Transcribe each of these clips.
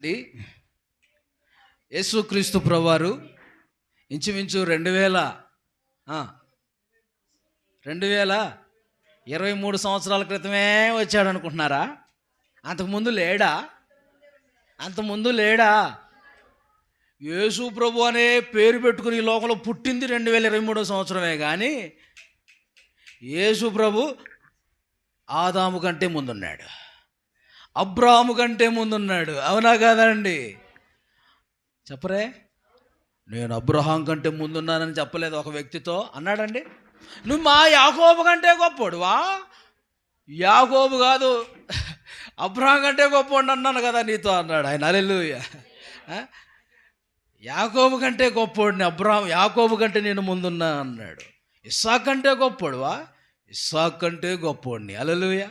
ఇది యేసుక్రీస్తు ప్రభువారు ఇంచుమించు 2023 సంవత్సరాల క్రితమే వచ్చాడు అనుకుంటున్నారా? అంతకుముందు లేడా? యేసు ప్రభు అనే పేరు పెట్టుకుని ఈ లోకంలో పుట్టింది 2023 సంవత్సరమే. కానీ యేసు ప్రభు ఆదాము కంటే ముందున్నాడు, అబ్రాహాము కంటే ముందున్నాడు. అవునా కాదండి? చెప్పరే, నేను అబ్రహాం కంటే ముందున్నానని చెప్పలేదు ఒక వ్యక్తితో. అన్నాడండి, నువ్వు మా యాకోబు కంటే గొప్పోడువా? యాకోబు కాదు, అబ్రహాం కంటే గొప్పోడు అన్నాను కదా నీతో అన్నాడు ఆయన. హల్లెలూయా. యాకోబు కంటే గొప్పోడిని అబ్రహాం, యాకోబు కంటే నేను ముందున్నా అన్నాడు. ఇస్సాకు కంటే గొప్పోడువా? ఇస్సాకు కంటే గొప్పోడిని. హల్లెలూయా.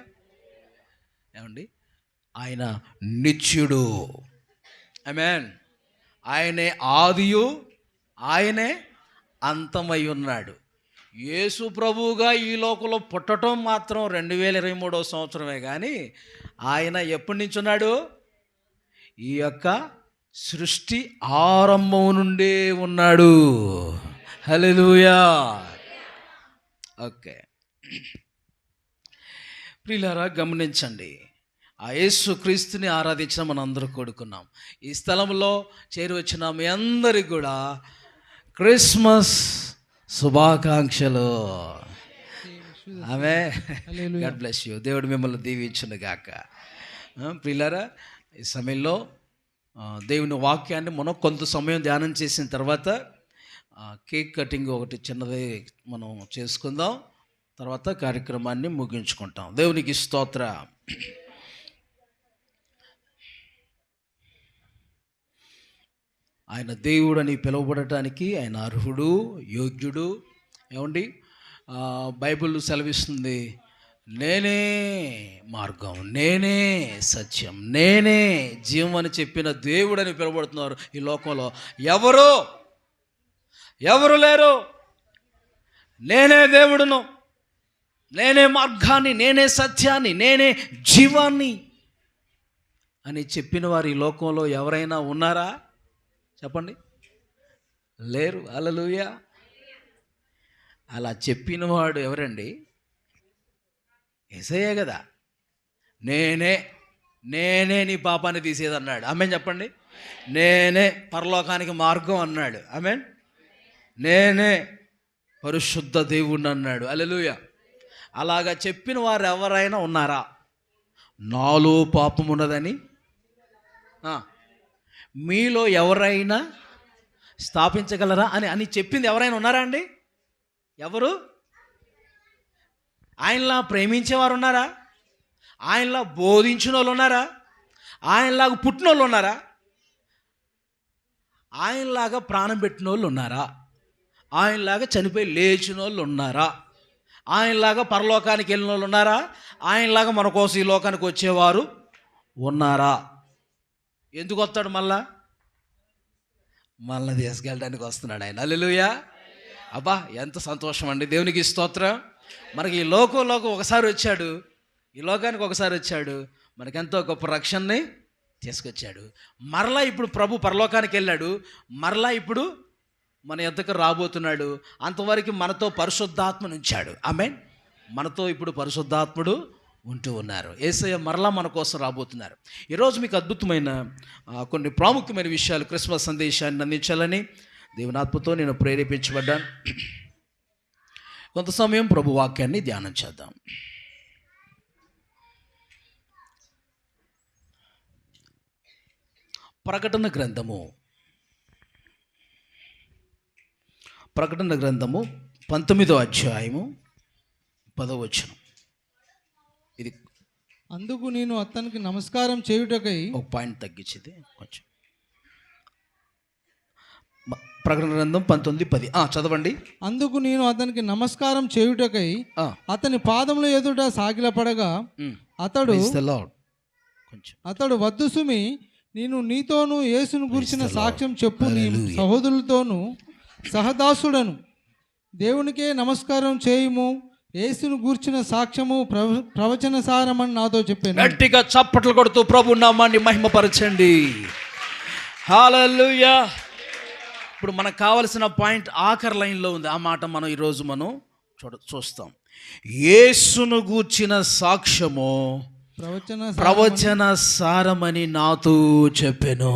ఏమండి, ఆయన నిత్యుడు. ఆమేన్. ఆయనే ఆదియు, ఆయనే అంతమై ఉన్నాడు. యేసు ప్రభువుగా ఈ లోకంలో పుట్టడం మాత్రం 2023 సంవత్సరమే. కానీ ఆయన ఎప్పటి నుంచి ఉన్నాడు? ఈ యొక్క సృష్టి ఆరంభం నుండే ఉన్నాడు. హల్లెలూయా. ఓకే ప్రియులారా, గమనించండి. ఆ యేసు క్రీస్తుని ఆరాధించిన మనం అందరూ కూడుకున్నాం. ఈ స్థలంలో చేరి వచ్చిన మీ అందరికి కూడా క్రిస్మస్ శుభాకాంక్షలు. ఆమె గాడ్ బ్లెస్ యూ. దేవుడు మిమ్మల్ని దీవించును గాక. ప్రియులారా, ఈ సమయంలో దేవుని వాక్యాన్ని మనం కొంత సమయం ధ్యానం చేసిన తర్వాత కేక్ కటింగ్ ఒకటి చిన్నది మనం చేసుకుందాం. తర్వాత కార్యక్రమాన్ని ముగించుకుంటాం. దేవునికి స్తోత్ర. ఆయన దేవుడని పిలువబడటానికి ఆయన అర్హుడు, యోగ్యుడు. ఏమండి, బైబిల్ సెలవిస్తుంది, నేనే మార్గం, నేనే సత్యం, నేనే జీవం అని చెప్పిన దేవుడని పిలువబడుతున్నారు. ఈ లోకంలో ఎవరు లేరు. నేనే దేవుడును, నేనే మార్గాన్ని, నేనే సత్యాన్ని, నేనే జీవాన్ని అని చెప్పిన వారు ఈ లోకంలో ఎవరైనా ఉన్నారా? చెప్పండి, లేరు. హల్లెలూయా. అలా చెప్పినవాడు ఎవరండి? యేసయ్యే కదా. నేనే నీ పాపాన్ని తీసేదన్నాడు. ఆమేన్ చెప్పండి. నేనే పరలోకానికి మార్గం అన్నాడు. ఆమేన్. నేనే పరిశుద్ధ దేవుణ్ణి అన్నాడు. హల్లెలూయా. అలాగా చెప్పిన వారు ఎవరైనా ఉన్నారా? నాలో పాపం ఉన్నదని మీలో ఎవరైనా స్థాపించగలరా అని చెప్పింది ఎవరైనా ఉన్నారా అండి? ఎవరు? ఆయనలా ప్రేమించేవారు ఉన్నారా? ఆయనలా బోధించిన వాళ్ళు ఉన్నారా? ఆయనలాగా పుట్టిన వాళ్ళు ఉన్నారా? ఆయనలాగా ప్రాణం పెట్టిన వాళ్ళు ఉన్నారా? ఆయనలాగా చనిపోయి లేచిన వాళ్ళు ఉన్నారా? ఆయనలాగా పరలోకానికి వెళ్ళిన వాళ్ళు ఉన్నారా? ఆయనలాగా మన కోసం ఈ లోకానికి వచ్చేవారు ఉన్నారా? ఎందుకు వస్తాడు? మళ్ళా తీసుకెళ్ళడానికి వస్తున్నాడు ఆయన. హల్లెలూయా. అబ్బా, ఎంత సంతోషం అండి. దేవునికి స్తోత్రం. మనకి ఈ లోకంలోకి ఒకసారి వచ్చాడు, ఈ లోకానికి ఒకసారి వచ్చాడు, మనకెంతో గొప్ప రక్షణని తీసుకొచ్చాడు. మరలా ఇప్పుడు ప్రభు పరలోకానికి వెళ్ళాడు, మరలా ఇప్పుడు మన యొద్దకు రాబోతున్నాడు. అంతవరకు మనతో పరిశుద్ధాత్మను ఉంచాడు. ఆమేన్. మనతో ఇప్పుడు పరిశుద్ధాత్ముడు ఉంటూ ఉన్నారు. యేసయ్య మరలా మన కోసం రాబోతున్నారు. ఈరోజు మీకు అద్భుతమైన కొన్ని ప్రాముఖ్యమైన విషయాలు, క్రిస్మస్ సందేశాన్ని అందించాలని దేవుని ఆత్మతో నేను ప్రేరేపించబడ్డాను. కొంత సమయం ప్రభు వాక్యాన్ని ధ్యానం చేద్దాం. ప్రకటన గ్రంథము 19వ అధ్యాయము 10వ వచనం. ఇది అందుకు నేను అతనికి నమస్కారం చేయుటకై, ఒక పాయింట్ తగ్గించింది కొంచెం. ప్రకటన గ్రంథం 19:10 చదవండి. అందుకు నేను అతనికి నమస్కారం చేయుటకై అతని పాదముల ఎదుట సాగిలపడగా అతడు వద్దు సుమి, నేను నీతోనూ యేసును గురించిన సాక్ష్యం చెప్పు, నీ సహోదరులతోనూ సహదాసుడను, దేవునికే నమస్కారం చేయుము, యేసును గూర్చిన సాక్ష్యము ప్రవచన సారమని నాతో చెప్పాను. గట్టిగా చప్పట్లు కొడుతూ ప్రభు నామాన్ని మహిమపరచండి. హల్లెలూయా. ఇప్పుడు మనకు కావలసిన పాయింట్ ఆఖరి లైన్లో ఉంది. ఆ మాట మనం ఈరోజు చూస్తాం. యేసును గూర్చిన సాక్ష్యము ప్రవచన సారమని నాతో చెప్పెను.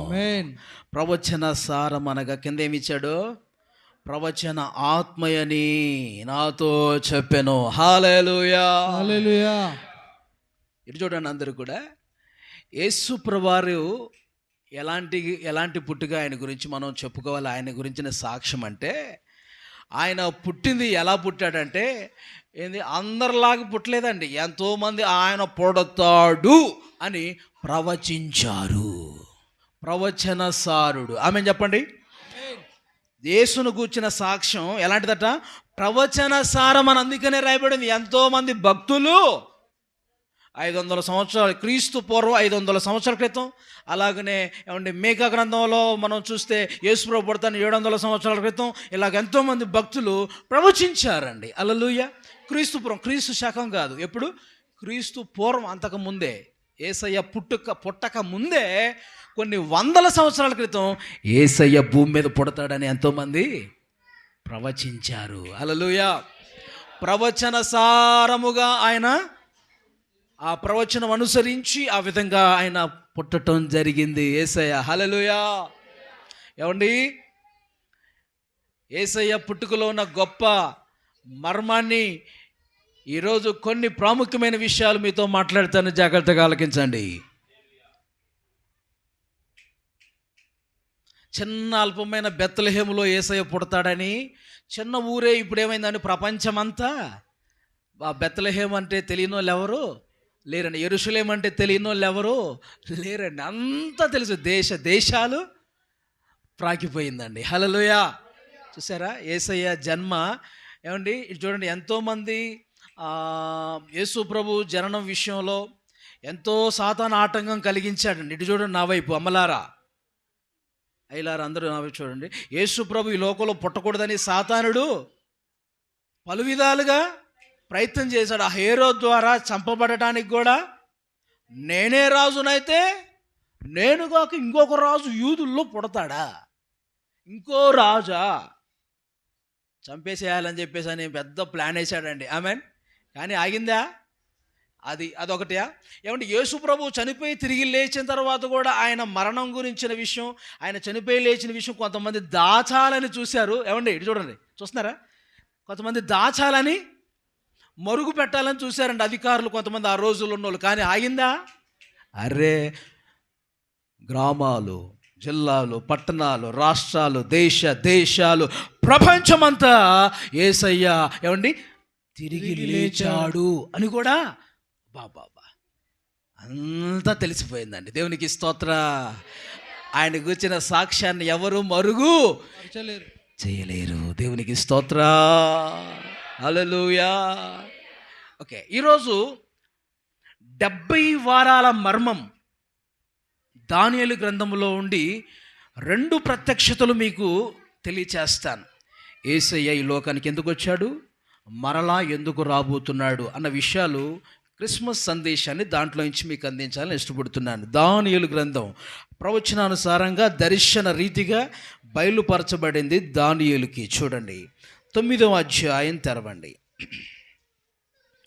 ఆమేన్. ప్రవచన సారం అనగా కింద ఏమి ఇచ్చాడు? ప్రవచన ఆత్మయని నాతో చెప్పెను. హల్లెలూయా. హల్లెలూయా. ఇటు చూడండి, అందరూ కూడా యేసు ప్రభువారు ఎలాంటి పుట్టుక ఆయన గురించి మనం చెప్పుకోవాలి. ఆయన గురించిన సాక్ష్యం అంటే, ఆయన పుట్టింది ఎలా పుట్టాడంటే అందరిలాగా పుట్టలేదండి. ఎంతోమంది ఆయన పుడతాడు అని ప్రవచించారు. ప్రవచన సారుడు. ఆమె చెప్పండి. యేసును గూర్చిన సాక్ష్యం ఎలాంటిదట? ప్రవచన సారం అని అందుకనే రాయబడింది. ఎంతోమంది భక్తులు 500 సంవత్సరాలు, క్రీస్తు పూర్వం 500 సంవత్సరాల క్రితం, అలాగనే ఏమంటే మేకా గ్రంథంలో మనం చూస్తే యేసుప్రభు పుడతాను 700 సంవత్సరాల క్రితం, ఇలాగ ఎంతోమంది భక్తులు ప్రవచించారండి. హల్లెలూయా. క్రీస్తు పూర్వం, క్రీస్తు శకం కాదు, ఎప్పుడు? క్రీస్తు పూర్వం, అంతకు ముందే, యేసయ్య పుట్టక ముందే కొన్ని వందల సంవత్సరాల క్రితం యేసయ్య భూమి మీద పుడతాడని ఎంతోమంది ప్రవచించారు. హల్లెలూయా. ప్రవచన సారముగా ఆయన ఆ ప్రవచనం అనుసరించి ఆ విధంగా ఆయన పుట్టడం జరిగింది యేసయ్య. హల్లెలూయా. ఏమండి, యేసయ్య పుట్టుకలో ఉన్న గొప్ప మర్మాన్ని ఈరోజు కొన్ని ప్రాముఖ్యమైన విషయాలు మీతో మాట్లాడతాను, జాగ్రత్తగా ఆలకించండి. చిన్న అల్పమైన బెత్లెహేములో యేసయ్య పుడతాడని, చిన్న ఊరే, ఇప్పుడు ఏమైందని ప్రపంచమంతా ఆ బెత్లెహేం అంటే తెలియని వాళ్ళు ఎవరు లేరండి. యెరూషలేం అంటే తెలియని వాళ్ళు ఎవరు లేరండి. అంతా తెలుసు, దేశాలు ప్రాకిపోయిందండి. హల్లెలూయా. చూసారా యేసయ్య జన్మ? ఏమండి, ఇటు చూడండి, ఎంతోమంది యేసు ప్రభు జననం విషయంలో ఎంతో సాతాను ఆటంకం కలిగించాడండి. ఇటు చూడండి, నా వైపు అమ్మలారా, అయ్యలారా, అందరూ నా వైపు చూడండి. యేసు ప్రభు ఈ లోకంలో పుట్టకూడదని సాతానుడు పలు విధాలుగా ప్రయత్నం చేశాడు. ఆ హేరోదు ద్వారా చంపబడటానికి కూడా, నేనే రాజునైతే నేను కాక ఇంకొక రాజు యూదుల్లో పుడతాడా, ఇంకో రాజా, చంపేసేయాలని చెప్పేసి అని పెద్ద ప్లాన్ వేశాడండి. ఆమెన్. కానీ ఆగిందా? అదొకటి. ఏమంటే యేసు ప్రభు చనిపోయి తిరిగి లేచిన తర్వాత కూడా ఆయన మరణం గురించిన విషయం, ఆయన చనిపోయి లేచిన విషయం కొంతమంది దాచాలని చూశారు. ఏమండి, ఇటు చూడండి, చూస్తున్నారా? కొంతమంది దాచాలని, మరుగు పెట్టాలని చూశారండి అధికారులు, కొంతమంది ఆ రోజుల్లో ఉన్నోళ్ళు. కానీ ఆగిందా? అరే, గ్రామాలు, జిల్లాలు, పట్టణాలు, రాష్ట్రాలు, దేశాలు, ప్రపంచమంతా యేసయ్య ఏమండి తిరిగి లేచాడు అని కూడా బాబా అంతా తెలిసిపోయిందండి. దేవునికి స్తోత్ర. ఆయన గురించిన సాక్ష్యాన్ని ఎవరు మరుగు చేయలేరు. దేవునికి స్తోత్ర. హల్లెలూయా. ఓకే, ఈరోజు 70 వారాల మర్మం దానియేలు గ్రంథంలో ఉండి 2 ప్రత్యక్షతలు మీకు తెలియచేస్తాను. యేసయ్య ఈ లోకానికి ఎందుకు వచ్చాడు, మరలా ఎందుకు రాబోతున్నాడు అన్న విషయాలు, క్రిస్మస్ సందేశాన్ని దాంట్లో నుంచి మీకు అందించాలని ఇష్టపడుతున్నాను. దానియేలు గ్రంథం ప్రవచనానుసారంగా దర్శన రీతిగా బయలుపరచబడింది దానియేలుకి. చూడండి, 9వ అధ్యాయం తెరవండి.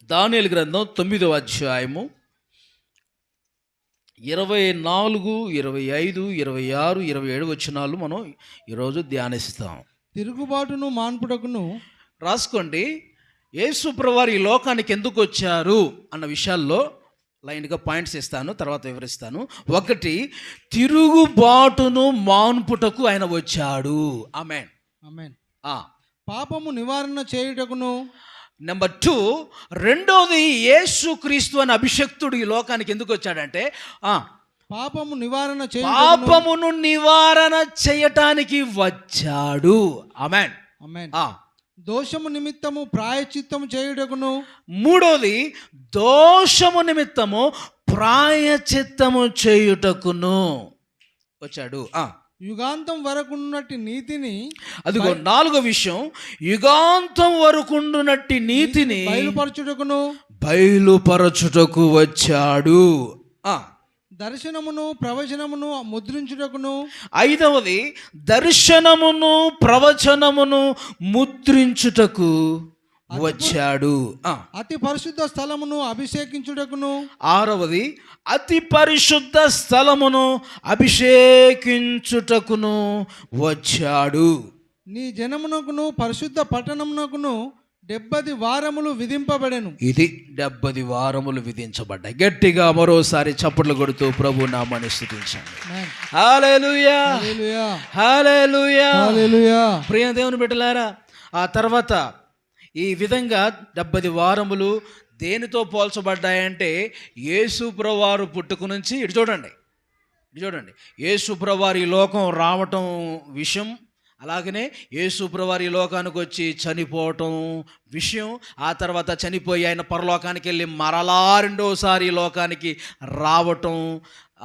దానియేలు గ్రంథం 9వ అధ్యాయము 24, 25, 26, 27 వచనాలు మనం ఈరోజు ధ్యానిస్తాం. తిరుగుబాటును మాన్పుటకును, రాసుకోండి, యేసు ప్రభువారు ఈ లోకానికి ఎందుకు వచ్చారు అన్న విషయాల్లో లైన్గా పాయింట్స్ ఇస్తాను, తర్వాత వివరిస్తాను. 1, తిరుగుబాటును మాన్పుటకు ఆయన వచ్చాడు. ఆమేన్. ఆమేన్. పాపము నివారణ చేయుటకును. నెంబర్ 2, రెండోది, యేసుక్రీస్తు అనే అభిషక్తుడు ఈ లోకానికి ఎందుకు వచ్చాడంటే పాపమును నివారణ చేయటానికి వచ్చాడు. ఆమేన్. ఆమేన్. దోషము నిమిత్తము ప్రాయశ్చిత్తము చేయుటకును. 3, దోషము నిమిత్తము ప్రాయశ్చిత్తము చేయుటకును వచ్చాడు. యుగాంతం వరకు ఉన్నట్టి నీతిని అదిగో నాలుగో విషయం, యుగాంతం వరకుండునట్టి నీతిని బయలుపరచుటకు వచ్చాడు. దర్శనమును ప్రవచనమును ముద్రించుటకును. ఐదవది దర్శనమును ప్రవచనమును ముద్రించుటకు వచ్చాడు. అతి పరిశుద్ధ స్థలమును అభిషేకించుటకును. ఆరవది అతి పరిశుద్ధ స్థలమును అభిషేకించుటకును వచ్చాడు. నీ జనమునకును పరిశుద్ధ పట్టణమునకును 70 వారములు విధింపబడెను. ఇది 70 వారములు విధించబడ్డాయి. గట్టిగా మరోసారి చప్పట్లు కొడుతూ ప్రభు నామాన్ని స్తుతించండి. హల్లెలూయా, హల్లెలూయా, హల్లెలూయా. ప్రియ దేవుని బిడ్డలారా, ఆ తర్వాత ఈ విధంగా 70 వారములు దేనితో పోల్చబడ్డాయంటే యేసు ప్రభువారు పుట్టుక నుంచి ఇటు చూడండి, యేసు ప్రభువారు ఈ లోకం రావటం విషయం, అలాగనే యేసు ప్రభువారు ఈ లోకానికి వచ్చి చనిపోవటం విషయం, ఆ తర్వాత చనిపోయి ఆయన పరలోకానికి వెళ్ళి మరలా రెండోసారి ఈ లోకానికి రావటం,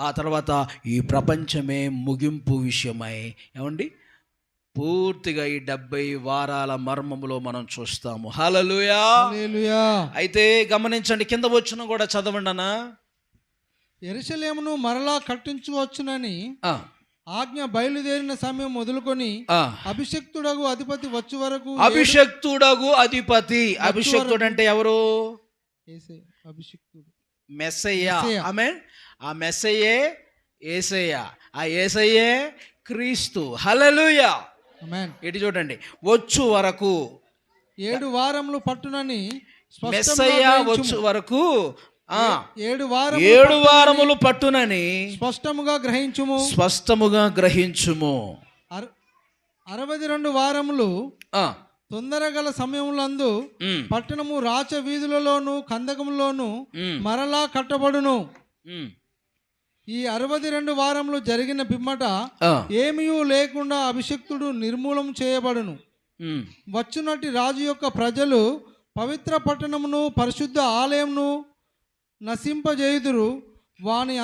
ఆ తర్వాత ఈ ప్రపంచమే ముగింపు విషయమై ఏమండి పూర్తిగా ఈ 70 వారాల మర్మములో మనం చూస్తాము. హల్లెలూయా, హల్లెలూయా. అయితే గమనించండి, కింద వచ్చిన కూడా చదవండి అన్న. యెరూషలేమును మరలా కట్టించవచ్చునని ఆజ్ఞ బయలుదేరిన సమయం మొదలుకొని అభిషక్తుడగు అధిపతి వచ్చు వరకు. అభిషక్తుడగు అధిపతి, అభిషక్తుడు అంటే ఎవరు? అభిషక్తుడు మెస్సయ్య. ఆమేన్. ఆ మెస్సయ్యే యేసయ్య, ఆ యేసయ్యే క్రీస్తు. హల్లెలూయా. ఇటు చూడండి, వచ్చు వరకు 7 వారములు పట్టునని మెస్సయ్య వచ్చు వరకు 7 వారములు పట్టునని స్పష్టముగా గ్రహించుము. 62 వారములు తొందరగల సమయములందు పట్టణము రాచ వీధులలోను కందకములోను మరలా కట్టబడును. ఈ 62 వారములు జరిగిన పిమ్మట ఏమీ లేకుండా అభిషక్తుడు నిర్మూలం చేయబడును. వచ్చునట్టి రాజు యొక్క ప్రజలు పవిత్ర పట్టణమును పరిశుద్ధ ఆలయమును నశింపజేయుదురు. వాని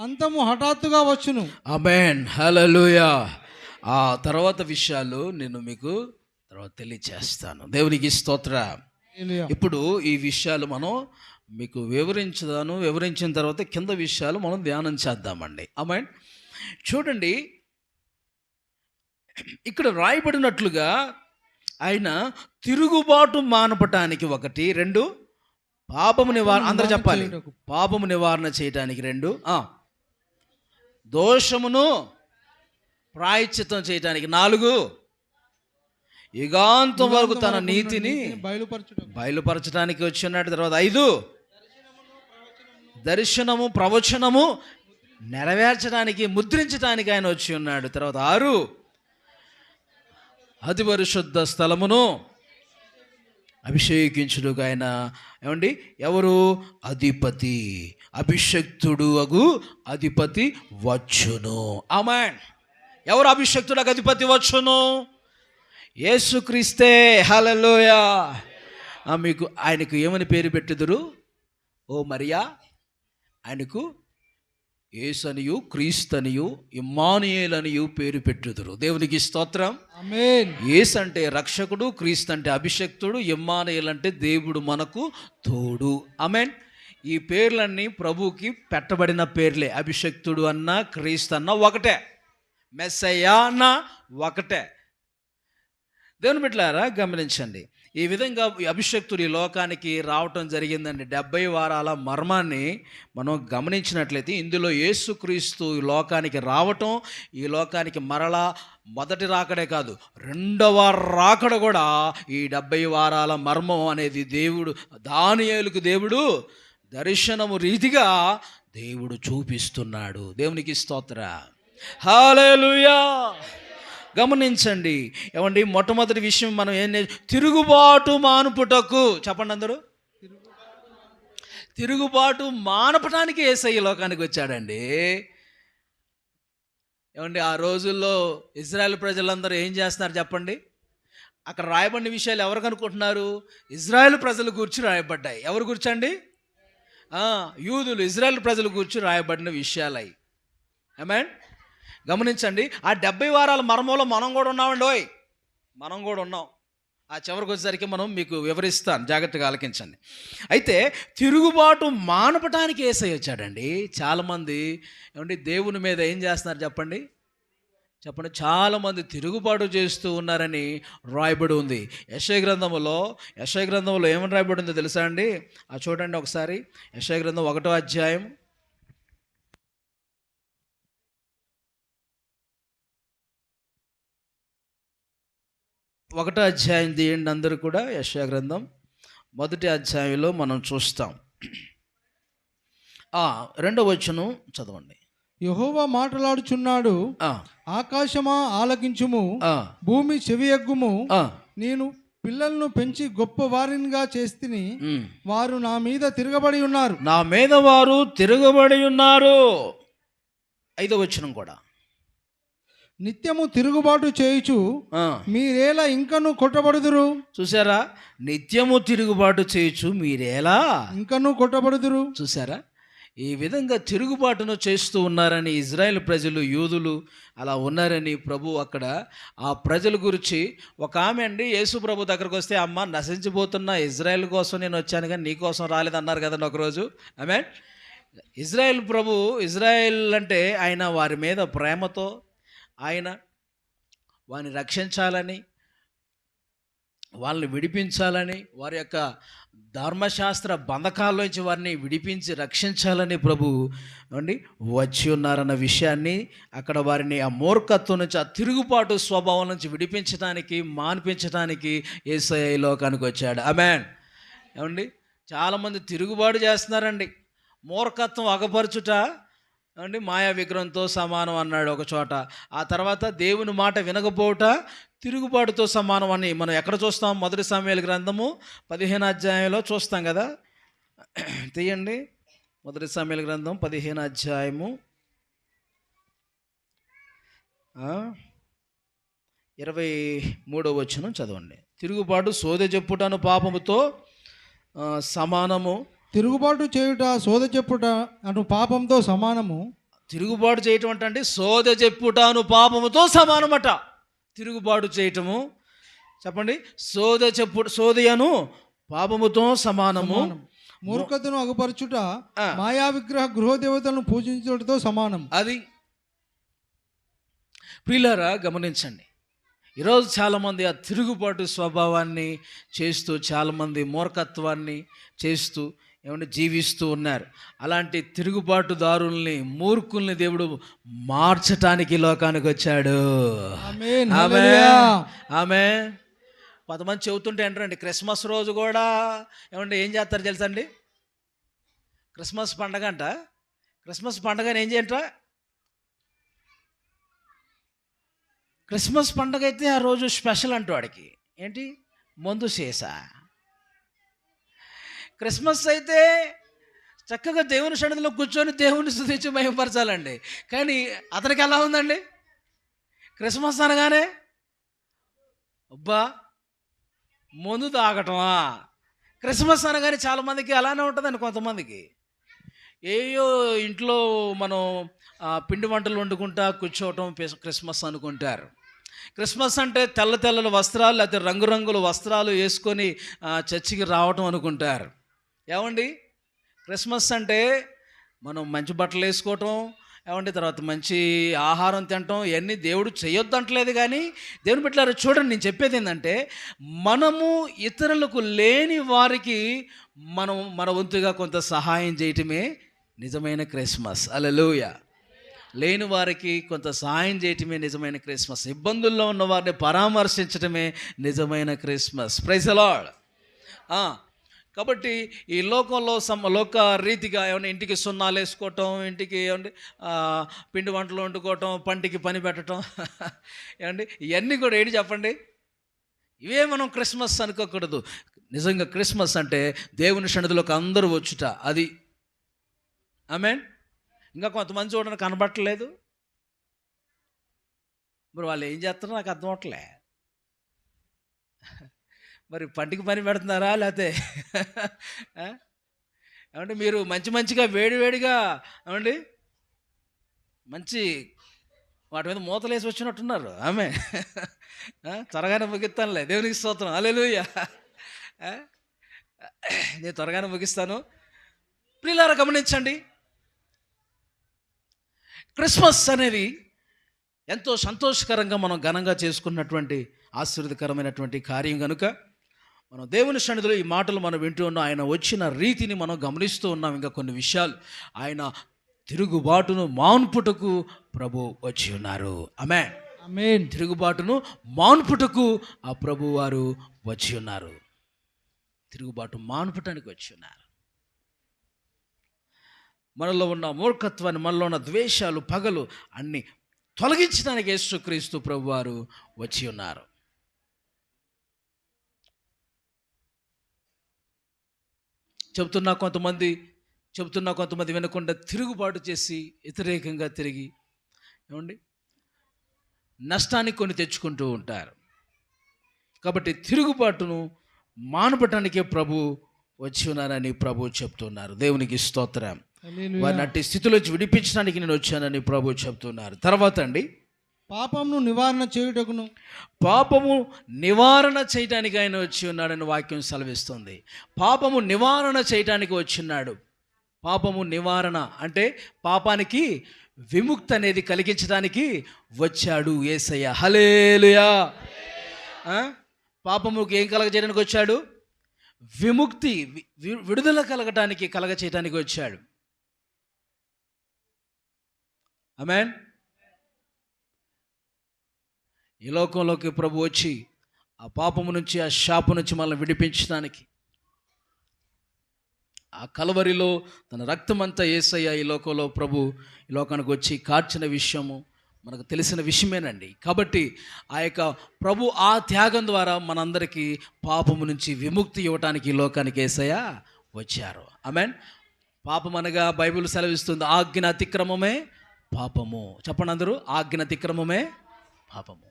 అంతము హఠాత్తుగా వచ్చును. ఆమేన్, హల్లెలూయా. ఆ తర్వాత విషయాలు నేను మీకు తర్వాత తెలియచేస్తాను. దేవునికి స్తోత్రం. ఇప్పుడు ఈ విషయాలు మనం మీకు వివరించిన తర్వాత కింద విషయాలు మనం ధ్యానం చేద్దామండి. ఆమేన్. చూడండి, ఇక్కడ రాయబడినట్లుగా ఆయన తిరుగుబాటు మానపటానికి 1, 2 పాపము నివారణ, అందరూ చెప్పాలి, పాపము నివారణ చేయటానికి 2, దోషమును ప్రాయశ్చిత్తం చేయటానికి 4, యుగాంతం వరకు తన నీతిని బయలుపరచడానికి వచ్చినాడు. తర్వాత 5, దర్శనము ప్రవచనము నెరవేర్చడానికి ముద్రించడానికి ఆయన వచ్చి ఉన్నాడు. తర్వాత 6, అతి పరిశుద్ధ స్థలమును అభిషేకించుడుగా ఆయన ఏమండి ఎవరు? అధిపతి, అభిషక్తుడు అగు అధిపతి వచ్చును. ఆమేన్. ఎవరు అభిషక్తుడు అధిపతి వచ్చును? యేసుక్రీస్తే. హల్లెలూయా. మీకు ఆయనకు ఏమని పేరు పెట్టుదురు? ఓ మరియా, ఆయనకు యేసనియు క్రీస్తనియు ఇమ్మానుయేల్ అనియు పేరు పెట్టుదురు. దేవునికి స్తోత్రం. ఆమేన్. యేసు అంటే రక్షకుడు, క్రీస్తు అంటే అభిషక్తుడు, ఇమ్మానుయేల్ అంటే దేవుడు మనకు తోడు. ఆమేన్. ఈ పేర్లన్నీ ప్రభువుకి పెట్టబడిన పేర్లే. అభిషక్తుడు అన్న క్రీస్తు అన్న ఒకటే, మెస్సయ్య అన్న ఒకటే. దేవుని బిడ్డలారా గమనించండి, ఈ విధంగా అభిషక్తుడు ఈ లోకానికి రావటం జరిగిందండి. 70 వారాల మర్మాన్ని మనం గమనించినట్లయితే ఇందులో యేసుక్రీస్తు ఈ లోకానికి రావటం, ఈ లోకానికి మరలా మొదటి రాకడే కాదు, రెండవ రాకడ కూడా ఈ 70 వారాల మర్మం అనేది దేవుడు దానియేలుకు దేవుడు దర్శనము రీతిగా దేవుడు చూపిస్తున్నాడు. దేవునికి స్తోత్రం. హల్లెలూయా. గమనించండి ఏమండి, మొట్టమొదటి విషయం మనం తిరుగుబాటు మానుపుటకు. చెప్పండి అందరూ. తిరుగుబాటు మానపటానికి యేసయ్య లోకానికి వచ్చాడండి. ఏమండి, ఆ రోజుల్లో ఇజ్రాయెల్ ప్రజలందరూ ఏం చేస్తున్నారు చెప్పండి? అక్కడ రాయబడిన విషయాలు ఎవరికి అనుకుంటున్నారు? ఇజ్రాయెల్ ప్రజలు గురించి రాయబడ్డాయి. ఎవరు గుర్చండి? యూదులు, ఇజ్రాయెల్ ప్రజలు గురించి రాయబడిన విషయాలు అవి. ఆమేన్. గమనించండి, ఆ 70 వారాల మర్మంలో మనం కూడా ఉన్నామండి. మనం కూడా ఉన్నాం. ఆ చివరికి వచ్చేసరికి మనం మీకు వివరిస్తాను, జాగ్రత్తగా ఆలకించండి. అయితే తిరుగుబాటు మానపటానికి యేసయ్య వచ్చాడండి. చాలామంది ఏమండి దేవుని మీద ఏం చేస్తున్నారు చెప్పండి. చాలామంది తిరుగుబాటు చేస్తూ ఉన్నారని రాయబడి ఉంది యెషయా గ్రంథంలో ఏమని రాయబడి ఉందో తెలుసా అండి? చూడండి ఒకసారి. యెషయా గ్రంథం 1వ అధ్యాయం 1వ అధ్యాయం తీయండి అందరూ కూడా. యెషయా గ్రంథం 1వ అధ్యాయంలో మనం చూస్తాం. 2వ వచనం చదవండి. యెహోవా మాట్లాడుచున్నాడు, ఆకాశమా ఆలకించుము, భూమి చెవియగ్గుము. నేను పిల్లలను పెంచి గొప్ప వారినిగా చేస్తిని, వారు నా మీద తిరగబడి ఉన్నారు. 5వ వచనం కూడా. నిత్యము తిరుగుబాటు చేయుచు మీరేలా ఇంకను కొట్టబడుదురు. చూసారా? నిత్యము తిరుగుబాటు చేయుచు మీరేలా ఇంకను కొట్టబడుదురు. చూసారా? ఈ విధంగా తిరుగుబాటును చేస్తూ ఉన్నారని ఇజ్రాయెల్ ప్రజలు, యూదులు అలా ఉన్నారని ప్రభు అక్కడ ఆ ప్రజల గురించి ఒక ఆమె అండి యేసు ప్రభు దగ్గరకు వస్తే, అమ్మ నశించిపోతున్న ఇజ్రాయెల్ కోసం నేను వచ్చాను కానీ నీ కోసం రాలేదన్నారు కదండి ఒకరోజు. ఆమె ఇజ్రాయెల్ అంటే ఆయన వారి మీద ప్రేమతో ఆయన వారిని రక్షించాలని, వాళ్ళని విడిపించాలని, వారి యొక్క ధర్మశాస్త్ర బంధకాల్లోంచి వారిని విడిపించి రక్షించాలని ప్రభు అండి వచ్చి ఉన్నారన్న విషయాన్ని అక్కడ వారిని ఆ మూర్ఖత్వం నుంచి, ఆ తిరుగుబాటు స్వభావం నుంచి విడిపించడానికి, మాన్పించడానికి యేసయ్య ఈ లోకానికి వచ్చాడు. ఆమేన్. ఏమండి, చాలామంది తిరుగుబాటు చేస్తున్నారండి. మూర్ఖత్వం అగపరచుట అండి మాయా విగ్రహంతో సమానం అన్నాడు ఒక చోట. ఆ తర్వాత దేవుని మాట వినకపోవట తిరుగుబాటుతో సమానం అని మనం ఎక్కడ చూస్తాం? 1 సమూయేలు గ్రంథము 15వ అధ్యాయంలో చూస్తాం కదా. తీయండి 1 సమూయేలు గ్రంథం 15వ అధ్యాయము 23వ వచనం చదవండి. తిరుగుబాటు సోదె చెప్పుటను పాపముతో సమానము. తిరుగుబాటు చేయుట సోద చెప్పుట అను పాపంతో సమానము. తిరుగుబాటు చేయటం అంటే సోద చెప్పుటాను పాపముతో సమానమట. తిరుగుబాటు చేయటము చెప్పండి, సోదయను పాపముతో సమానము. మూర్ఖతను అగుపరచుట మాయా విగ్రహ గృహదేవతలను పూజించుటతో సమానం. అది ప్రియులారా గమనించండి. ఈరోజు చాలామంది ఆ తిరుగుబాటు స్వభావాన్ని చేస్తూ, చాలామంది మూర్ఖత్వాన్ని చేస్తూ ఏమంటే జీవిస్తూ ఉన్నారు. అలాంటి తిరుగుబాటుదారుల్ని, మూర్ఖుల్ని దేవుడు మార్చటానికి లోకానికి వచ్చాడు. ఆమేన్. కొంతమంది చెబుతుంటే ఏంటండి, క్రిస్మస్ రోజు కూడా ఏమంటే ఏం చేస్తారు తెలుసా అండి? క్రిస్మస్ పండగ అంట. క్రిస్మస్ పండగని ఏం చేయంట? క్రిస్మస్ పండగ అయితే ఆ రోజు స్పెషల్ అంటూ వాడికి ఏంటి, మందు సీసా. క్రిస్మస్ అయితే చక్కగా దేవుని సన్నిధిలో కూర్చొని దేవుని స్తుతించి మహిమపరచాలండి. కానీ అతనికి ఎలా ఉందండి? క్రిస్మస్ అనగానే అబ్బా మందు తాగటమా. క్రిస్మస్ అనగానే చాలామందికి అలానే ఉంటుందండి. కొంతమందికి ఏయో ఇంట్లో మనం పిండి వంటలు వండుకుంటా కూర్చోవటం క్రిస్మస్ అనుకుంటారు. క్రిస్మస్ అంటే తెల్ల వస్త్రాలు లేకపోతే రంగురంగుల వస్త్రాలు వేసుకొని చర్చికి రావటం అనుకుంటారు. ఏమండి, క్రిస్మస్ అంటే మనం మంచి బట్టలు వేసుకోవటం, ఏమండి, తర్వాత మంచి ఆహారం తినటం, ఇవన్నీ దేవుడు చేయొద్దంటలేదు. కానీ దేవుని బిడ్డలారా చూడండి, నేను చెప్పేది ఏంటంటే మనము ఇతరులకు లేని వారికి మనం మన వంతుగా కొంత సహాయం చేయటమే నిజమైన క్రిస్మస్. హల్లెలూయా. లేని వారికి కొంత సహాయం చేయటమే నిజమైన క్రిస్మస్. ఇబ్బందుల్లో ఉన్న వారిని పరామర్శించటమే నిజమైన క్రిస్మస్. Praise the lord. కాబట్టి ఈ లోకంలో లోక రీతిగా ఏమన్నా ఇంటికి సున్నాలు వేసుకోవటం, ఇంటికి ఏమండి పిండి వంటలు వండుకోవటం, పంటికి పని పెట్టడం, ఏమండి ఇవన్నీ కూడా ఏంటి చెప్పండి? ఇవే మనం క్రిస్మస్ అనుకోకూడదు. నిజంగా క్రిస్మస్ అంటే దేవుని సన్నిధిలోకి అందరూ వచ్చుట. అది ఆమేన్. ఇంకా కొంతమంది చూడండి కనబట్టలేదు. మరి వాళ్ళు ఏం చేస్తారో నాకు అర్థం అవట్లే. మరి పంటికి పని పెడుతున్నారా లేకపోతే ఏమంటే మీరు మంచిగా వేడిగా ఏమండి మంచి వాటి మీద మూతలేసి వచ్చినట్టున్నారు. ఆమె త్వరగానే ముగిస్తానులే. దేవునికి స్తోత్రం. హల్లెలూయా. నేను త్వరగానే ముగిస్తాను. ప్రియులారా గమనించండి, క్రిస్మస్ అనేది ఎంతో సంతోషకరంగా మనం ఘనంగా చేసుకున్నటువంటి ఆశీర్వదకరమైనటువంటి కార్యం కనుక మనం దేవుని సన్నిధిలో ఈ మాటలు మనం వింటూ ఉన్నాం. ఆయన వచ్చిన రీతిని మనం గమనిస్తూ ఉన్నాం. ఇంకా కొన్ని విషయాలు, ఆయన తిరుగుబాటును మాన్పుటకు ప్రభు వచ్చి ఉన్నారు. ఆమేన్. ఆమేన్. తిరుగుబాటును మాన్పుటకు ఆ ప్రభు వారు వచ్చి ఉన్నారు. తిరుగుబాటు మాన్పటానికి వచ్చి ఉన్నారు. మనలో ఉన్న మూర్ఖత్వాన్ని, మనలో ఉన్న ద్వేషాలు, పగలు అన్ని తొలగించడానికి యేసుక్రీస్తు ప్రభు వారు వచ్చి ఉన్నారు. చెబుతున్నా కొంతమంది వినకుండా తిరుగుబాటు చేసి వ్యతిరేకంగా తిరిగి ఏమండి నష్టాన్ని కొని తెచ్చుకుంటూ ఉంటారు. కాబట్టి తిరుగుబాటును మానపటానికే ప్రభు వచ్చి ఉన్నారని ప్రభు చెప్తున్నారు. దేవునికి స్తోత్రం. వారిని అట్టి స్థితిలోంచి విడిపించడానికి నేను వచ్చానని ప్రభు చెప్తున్నారు. తర్వాత అండి, పాపమును నివారణ చేయుటకును, పాపము నివారణ చేయటానికి ఆయన వచ్చి ఉన్నాడని వాక్యం సెలవిస్తుంది. పాపము నివారణ చేయటానికి వచ్చిన్నాడు. పాపము నివారణ అంటే పాపానికి విముక్తి అనేది కలిగించడానికి వచ్చాడు యేసయ్య. హల్లెలూయా. పాపముకి ఏం కలగజేయడానికి వచ్చాడు? విముక్తి, విడుదల కలగచేయటానికి వచ్చాడు. ఆమేన్. ఈ లోకంలోకి ప్రభు వచ్చి ఆ పాపము నుంచి, ఆ శాపం నుంచి మనల్ని విడిపించడానికి ఆ కలవరిలో తన రక్తమంతా యేసయ్య ఈ లోకంలో ప్రభు ఈ లోకానికి వచ్చి కార్చిన విషయము మనకు తెలిసిన విషయమేనండి. కాబట్టి ఆ యొక్క ప్రభు ఆ త్యాగం ద్వారా మనందరికీ పాపము నుంచి విముక్తి ఇవ్వటానికి ఈ లోకానికి యేసయ్య వచ్చారు. ఆమేన్. పాపం అనగా బైబిల్ సెలవిస్తుంది, ఆజ్ఞ అతిక్రమమే పాపము. చెప్పండి అందరూ, ఆజ్ఞ అతిక్రమమే పాపము.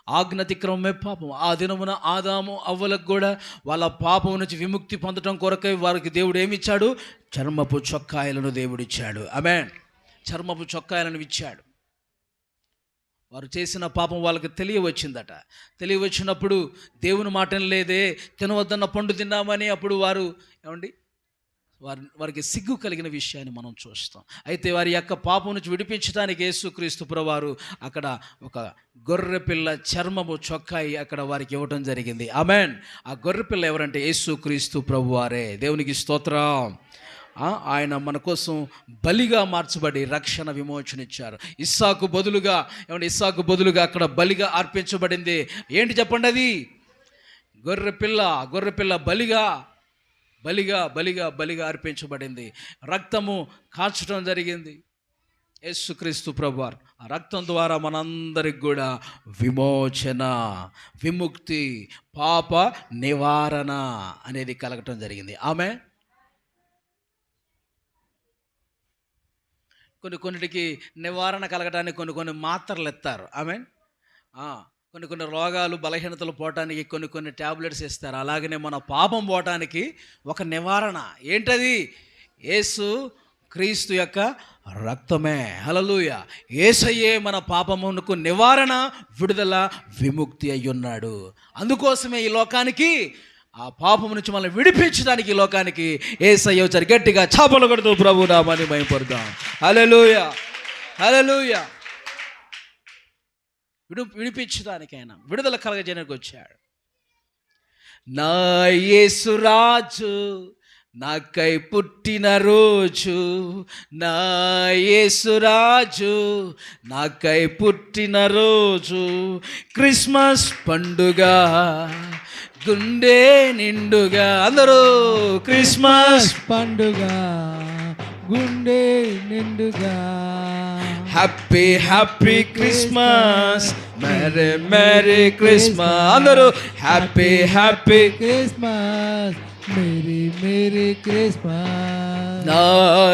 ఆజ్ఞ అతిక్రమమే పాపము. ఆ దినమున ఆదాము అవ్వలకు కూడా వాళ్ళ పాపం నుంచి విముక్తి పొందడం కొరకై వారికి దేవుడు ఏమిచ్చాడు? చర్మపు చొక్కాయలను దేవుడిచ్చాడు. ఆమేన్. చర్మపు చొక్కాయలను ఇచ్చాడు. వారు చేసిన పాపం వాళ్ళకి తెలియవచ్చిందట. తెలియవచ్చినప్పుడు దేవుని మాటను లేదే, తినవద్దన్న పండు తిన్నామని అప్పుడు వారు ఏమండి వారికి సిగ్గు కలిగిన విషయాన్ని మనం చూస్తాం. అయితే వారి యొక్క పాపం నుంచి విడిపించడానికి యేసుక్రీస్తు ప్రభువారు అక్కడ ఒక గొర్రెపిల్ల చర్మము చొక్కాయి అక్కడ వారికి ఇవ్వటం జరిగింది. ఆమేన్. ఆ గొర్రెపిల్ల ఎవరంటే యేసుక్రీస్తు ప్రభువారే. దేవునికి స్తోత్రం. ఆయన మన కోసం బలిగా మార్చబడి రక్షణ విమోచన ఇచ్చారు. ఇస్సాకు బదులుగా అక్కడ బలిగా అర్పించబడింది. ఏంటి చెప్పండి? అది గొర్రెపిల్ల బలిగా అర్పించబడింది. రక్తము కాల్చడం జరిగింది. యేసుక్రీస్తు ప్రభువారు ఆ రక్తం ద్వారా మనందరికి కూడా విమోచన, విముక్తి, పాప నివారణ అనేది కలగటం జరిగింది. ఆమె కొన్నిటికి నివారణ కలగడానికి కొన్ని మాత్రలు ఎత్తారు. ఆమె కొన్ని రోగాలు, బలహీనతలు పోవటానికి కొన్ని ట్యాబ్లెట్స్ ఇస్తారు. అలాగనే మన పాపం పోవటానికి ఒక నివారణ ఏంటది? యేసు క్రీస్తు యొక్క రక్తమే. హల్లెలూయా. యేసయ్యే మన పాపమునకు నివారణ, విడుదల, విముక్తి అయ్యున్నాడు. అందుకోసమే ఈ లోకానికి ఆ పాపము నుంచి మనల్ని విడిపించడానికి ఈ లోకానికి యేసయ్య వచ్చారు. గట్టిగా చప్పట్లు కొడుతూ ప్రభు నామాన్ని మహిమపడదాం. హల్లెలూయా, హల్లెలూయా. విడిపించడానికైనా విడుదల కలగజేయడానికి వచ్చాడు. నా యేసురాజు నాకై పుట్టిన రోజు, నా యేసురాజు నాకై పుట్టిన రోజు, క్రిస్మస్ పండుగ గుండె నిండుగా. అందరూ క్రిస్మస్ పండుగ గుండె నిండుగా. Happy happy Christmas, merry merry Christmas. అందరూ happy happy Christmas, merry merry Christmas. నా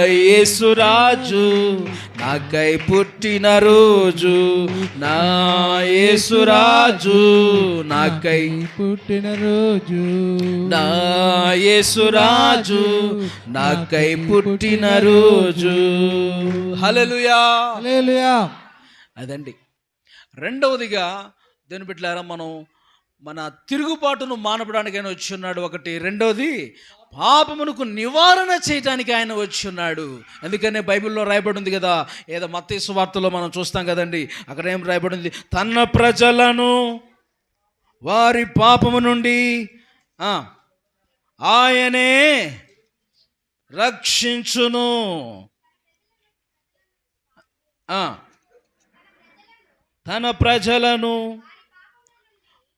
యేసురాజు నాకై పుట్టిన రోజు, నా యేసురాజు నాకై పుట్టిన రోజు, నా యేసురాజు నాకై పుట్టిన రోజు. హల్లెలూయా, హల్లెలూయా. అదండి. రెండవదిగా దేని బిడ్డలారా, మనం మన తిరుగుబాటును మానపడానికైనా వచ్చి ఉన్నాడు ఒకటి. రెండవది, పాపమునకు నివారణ చేయడానికి ఆయన వచ్చి ఉన్నాడు. అందుకనే బైబిల్లో రాయబడి ఉంది కదా, ఏదో మత్తయి సువార్తలో మనం చూస్తాం కదండి, అక్కడ ఏం రాయబడి ఉంది? తన ప్రజలను వారి పాపము నుండి ఆయనే రక్షించును. తన ప్రజలను,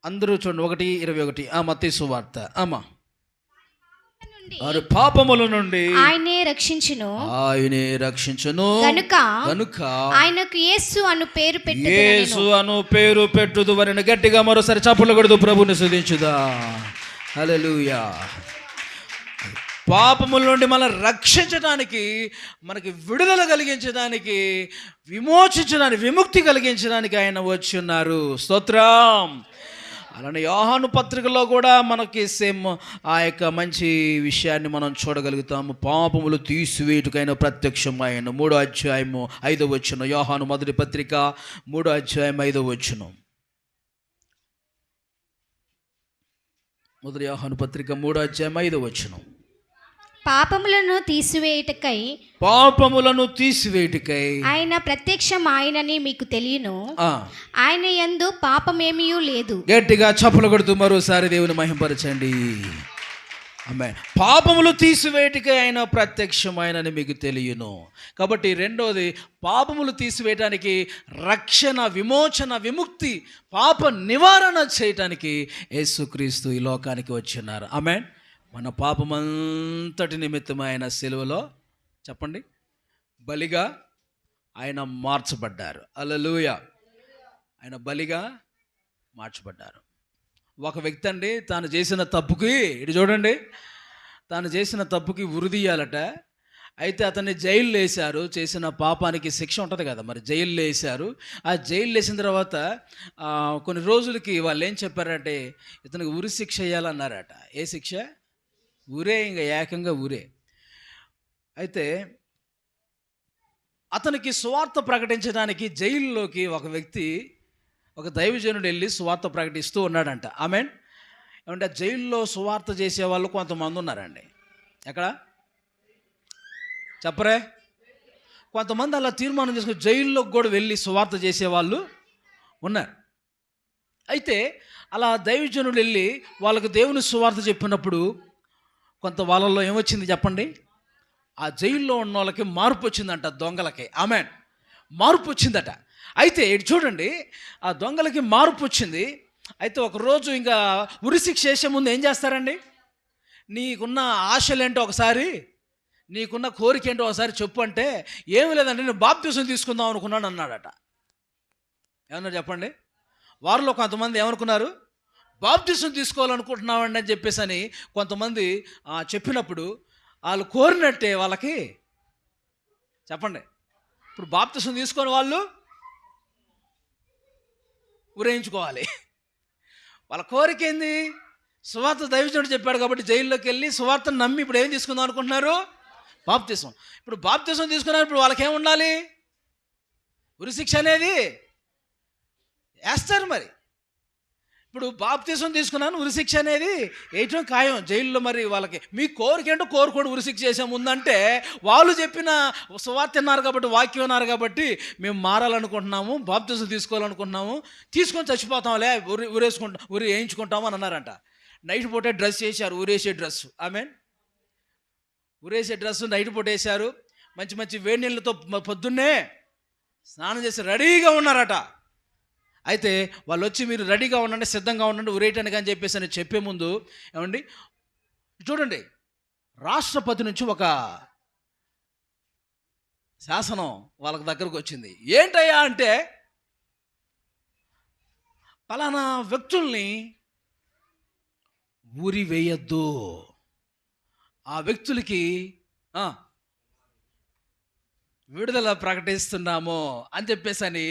అందరూ చూడండి 1:21 మత్తయి సువార్త. వారి పాపముల నుండి ఆయనే రక్షించును గనుక ఆయనకు యేసు అను పేరు పెట్టుదు వరని గట్టిగా మరోసారి చప్పట్లు కొడుతూ ప్రభువుని స్తుతించుదా. హల్లెలూయా. పాపముల నుండి మనం రక్షించడానికి, మనకి విడుదల కలిగించడానికి, విమోచించడానికి, విముక్తి కలిగించడానికి ఆయన వచ్చి ఉన్నారు. స్తోత్రం. అలానే యోహాను పత్రికలో కూడా మనకి సేమ్ ఆ యొక్క మంచి విషయాన్ని మనం చూడగలుగుతాము. పాపములు తీసివేయుటకైన ప్రత్యక్షమైన 3వ అధ్యాయము 5వ వచనం. యోహాను మొదటి పత్రిక 3వ అధ్యాయం 5వ వచనం. మొదటి యోహాను పత్రిక 3వ అధ్యాయం 5వ వచనం. పాపములను తీసివేయుటకై ఆయన ప్రత్యక్షమాయనని మీకు తెలియను, ఆయన యందు పాపమేమీ లేదు. గట్టిగా చప్పలు కొడుతూ మరోసారి దేవుని మహిమపరచండి. ఆమేన్. పాపములు తీసివేయటకై ఆయన ప్రత్యక్షమైనని మీకు తెలియను. కాబట్టి రెండోది, పాపములు తీసివేయటానికి, రక్షణ, విమోచన, విముక్తి, పాప నివారణ చేయటానికి యేసుక్రీస్తు ఈ లోకానికి వచ్చినారు. ఆమేన్. మన పాపమంతటి నిమిత్తం ఆయన సిలువలో, చెప్పండి, బలిగా ఆయన మార్చబడ్డారు. హల్లెలూయా. ఆయన బలిగా మార్చబడ్డారు. ఒక వ్యక్తి అండి తాను చేసిన తప్పుకి, ఇటు చూడండి, తాను చేసిన తప్పుకి ఉరిదీయాలట. అయితే అతన్ని జైల్లో వేశారు. చేసిన పాపానికి శిక్ష ఉంటుంది కదా, మరి జైల్లో వేశారు. ఆ జైల్లో వేసిన తర్వాత కొన్ని రోజులకి వాళ్ళు ఏం చెప్పారంటే, ఇతనికి ఉరి శిక్ష వేయాలన్నారట. ఏ శిక్ష? ఊరే, ఇంకా ఏకంగా ఊరే. అయితే అతనికి సువార్త ప్రకటించడానికి జైల్లోకి ఒక వ్యక్తి, ఒక దైవజనుడు వెళ్ళి సువార్త ప్రకటిస్తూ ఉన్నాడంట. ఆమేన్. ఏమంటే జైల్లో సువార్త చేసేవాళ్ళు కొంతమంది ఉన్నారండి. ఎక్కడ చెప్పరే? కొంతమంది అలా తీర్మానం చేసుకుని జైల్లోకి కూడా వెళ్ళి సువార్త చేసేవాళ్ళు ఉన్నారు. అయితే అలా దైవజనుడు వెళ్ళి వాళ్ళకు దేవుని సువార్త చెప్పినప్పుడు కొంత వాళ్ళల్లో ఏమొచ్చింది చెప్పండి? ఆ జైల్లో ఉన్న వాళ్ళకి మార్పు వచ్చిందంట, దొంగలకి. ఆమేన్. మార్పు వచ్చిందట. అయితే ఇటు చూడండి, ఆ దొంగలకి మార్పు వచ్చింది. అయితే ఒకరోజు ఇంకా ఉరిశిక్ష చేసే ముందు ఏం చేస్తారండి? నీకున్న ఆశలేంటో ఒకసారి, నీకున్న కోరిక ఏంటో ఒకసారి చెప్పు అంటే, ఏమి లేదంటే నేను బాప్తిసం తీసుకుందాం అనుకున్నాను అన్నాడట. ఏమన్నా చెప్పండి? వారిలో కొంతమంది ఏమనుకున్నారు? బాప్తిసం తీసుకోవాలనుకుంటున్నామండి అని చెప్పేసి అని కొంతమంది చెప్పినప్పుడు వాళ్ళు కోరినట్టే వాళ్ళకి, చెప్పండి, ఇప్పుడు బాప్తిసం తీసుకొని వాళ్ళు ఊరేయించుకోవాలి. వాళ్ళ కోరిక ఏంది? సువార్త దైవజనుడు చెప్పాడు కాబట్టి జైల్లోకి వెళ్ళి సువార్తను నమ్మి ఇప్పుడు ఏం తీసుకుందాం అనుకుంటున్నారు? బాప్తిసం. ఇప్పుడు బాప్తిసం తీసుకున్నారు, ఇప్పుడు వాళ్ళకి ఏమి ఉండాలి? ఉరిశిక్ష అనేది వేస్తారు. మరి ఇప్పుడు బాప్తిసం తీసుకున్నాను, ఉరిశిక్ష అనేది వేయటం ఖాయం జైల్లో. మరి వాళ్ళకి మీ కోరిక ఏంటో కోరుకోండి, ఉరిశిక్ష చేసే ముందంటే వాళ్ళు చెప్పిన సువార్త విన్నారు కాబట్టి, వాక్యం విన్నారు కాబట్టి, మేము మారాలనుకుంటున్నాము, బాప్తిసం తీసుకోవాలనుకుంటున్నాము, తీసుకొని చచ్చిపోతాంలే, ఉరి వేయించుకుంటాము అని అన్నారంట. నైట్ పూటే డ్రెస్ వేసారు, ఊరేసే డ్రెస్. ఆమేన్. ఊరేసే డ్రెస్ నైట్ పూట వేశారు. మంచి మంచి వేడి నీళ్ళతో పొద్దున్నే స్నానం చేసి రెడీగా ఉన్నారట. అయితే వాళ్ళు వచ్చి మీరు రెడీగా ఉండండి, సిద్ధంగా ఉండండి, ఉరేయటానికి అని చెప్పేసి అని చెప్పే ముందు ఏమండి చూడండి, రాష్ట్రపతి నుంచి ఒక శాసనం వాళ్ళకి దగ్గరకు వచ్చింది. ఏంటయ్యా అంటే, పలానా వ్యక్తుల్ని ఊరి వేయద్దు, ఆ వ్యక్తులకి విడుదల ప్రకటిస్తున్నాము అని చెప్పేసి అని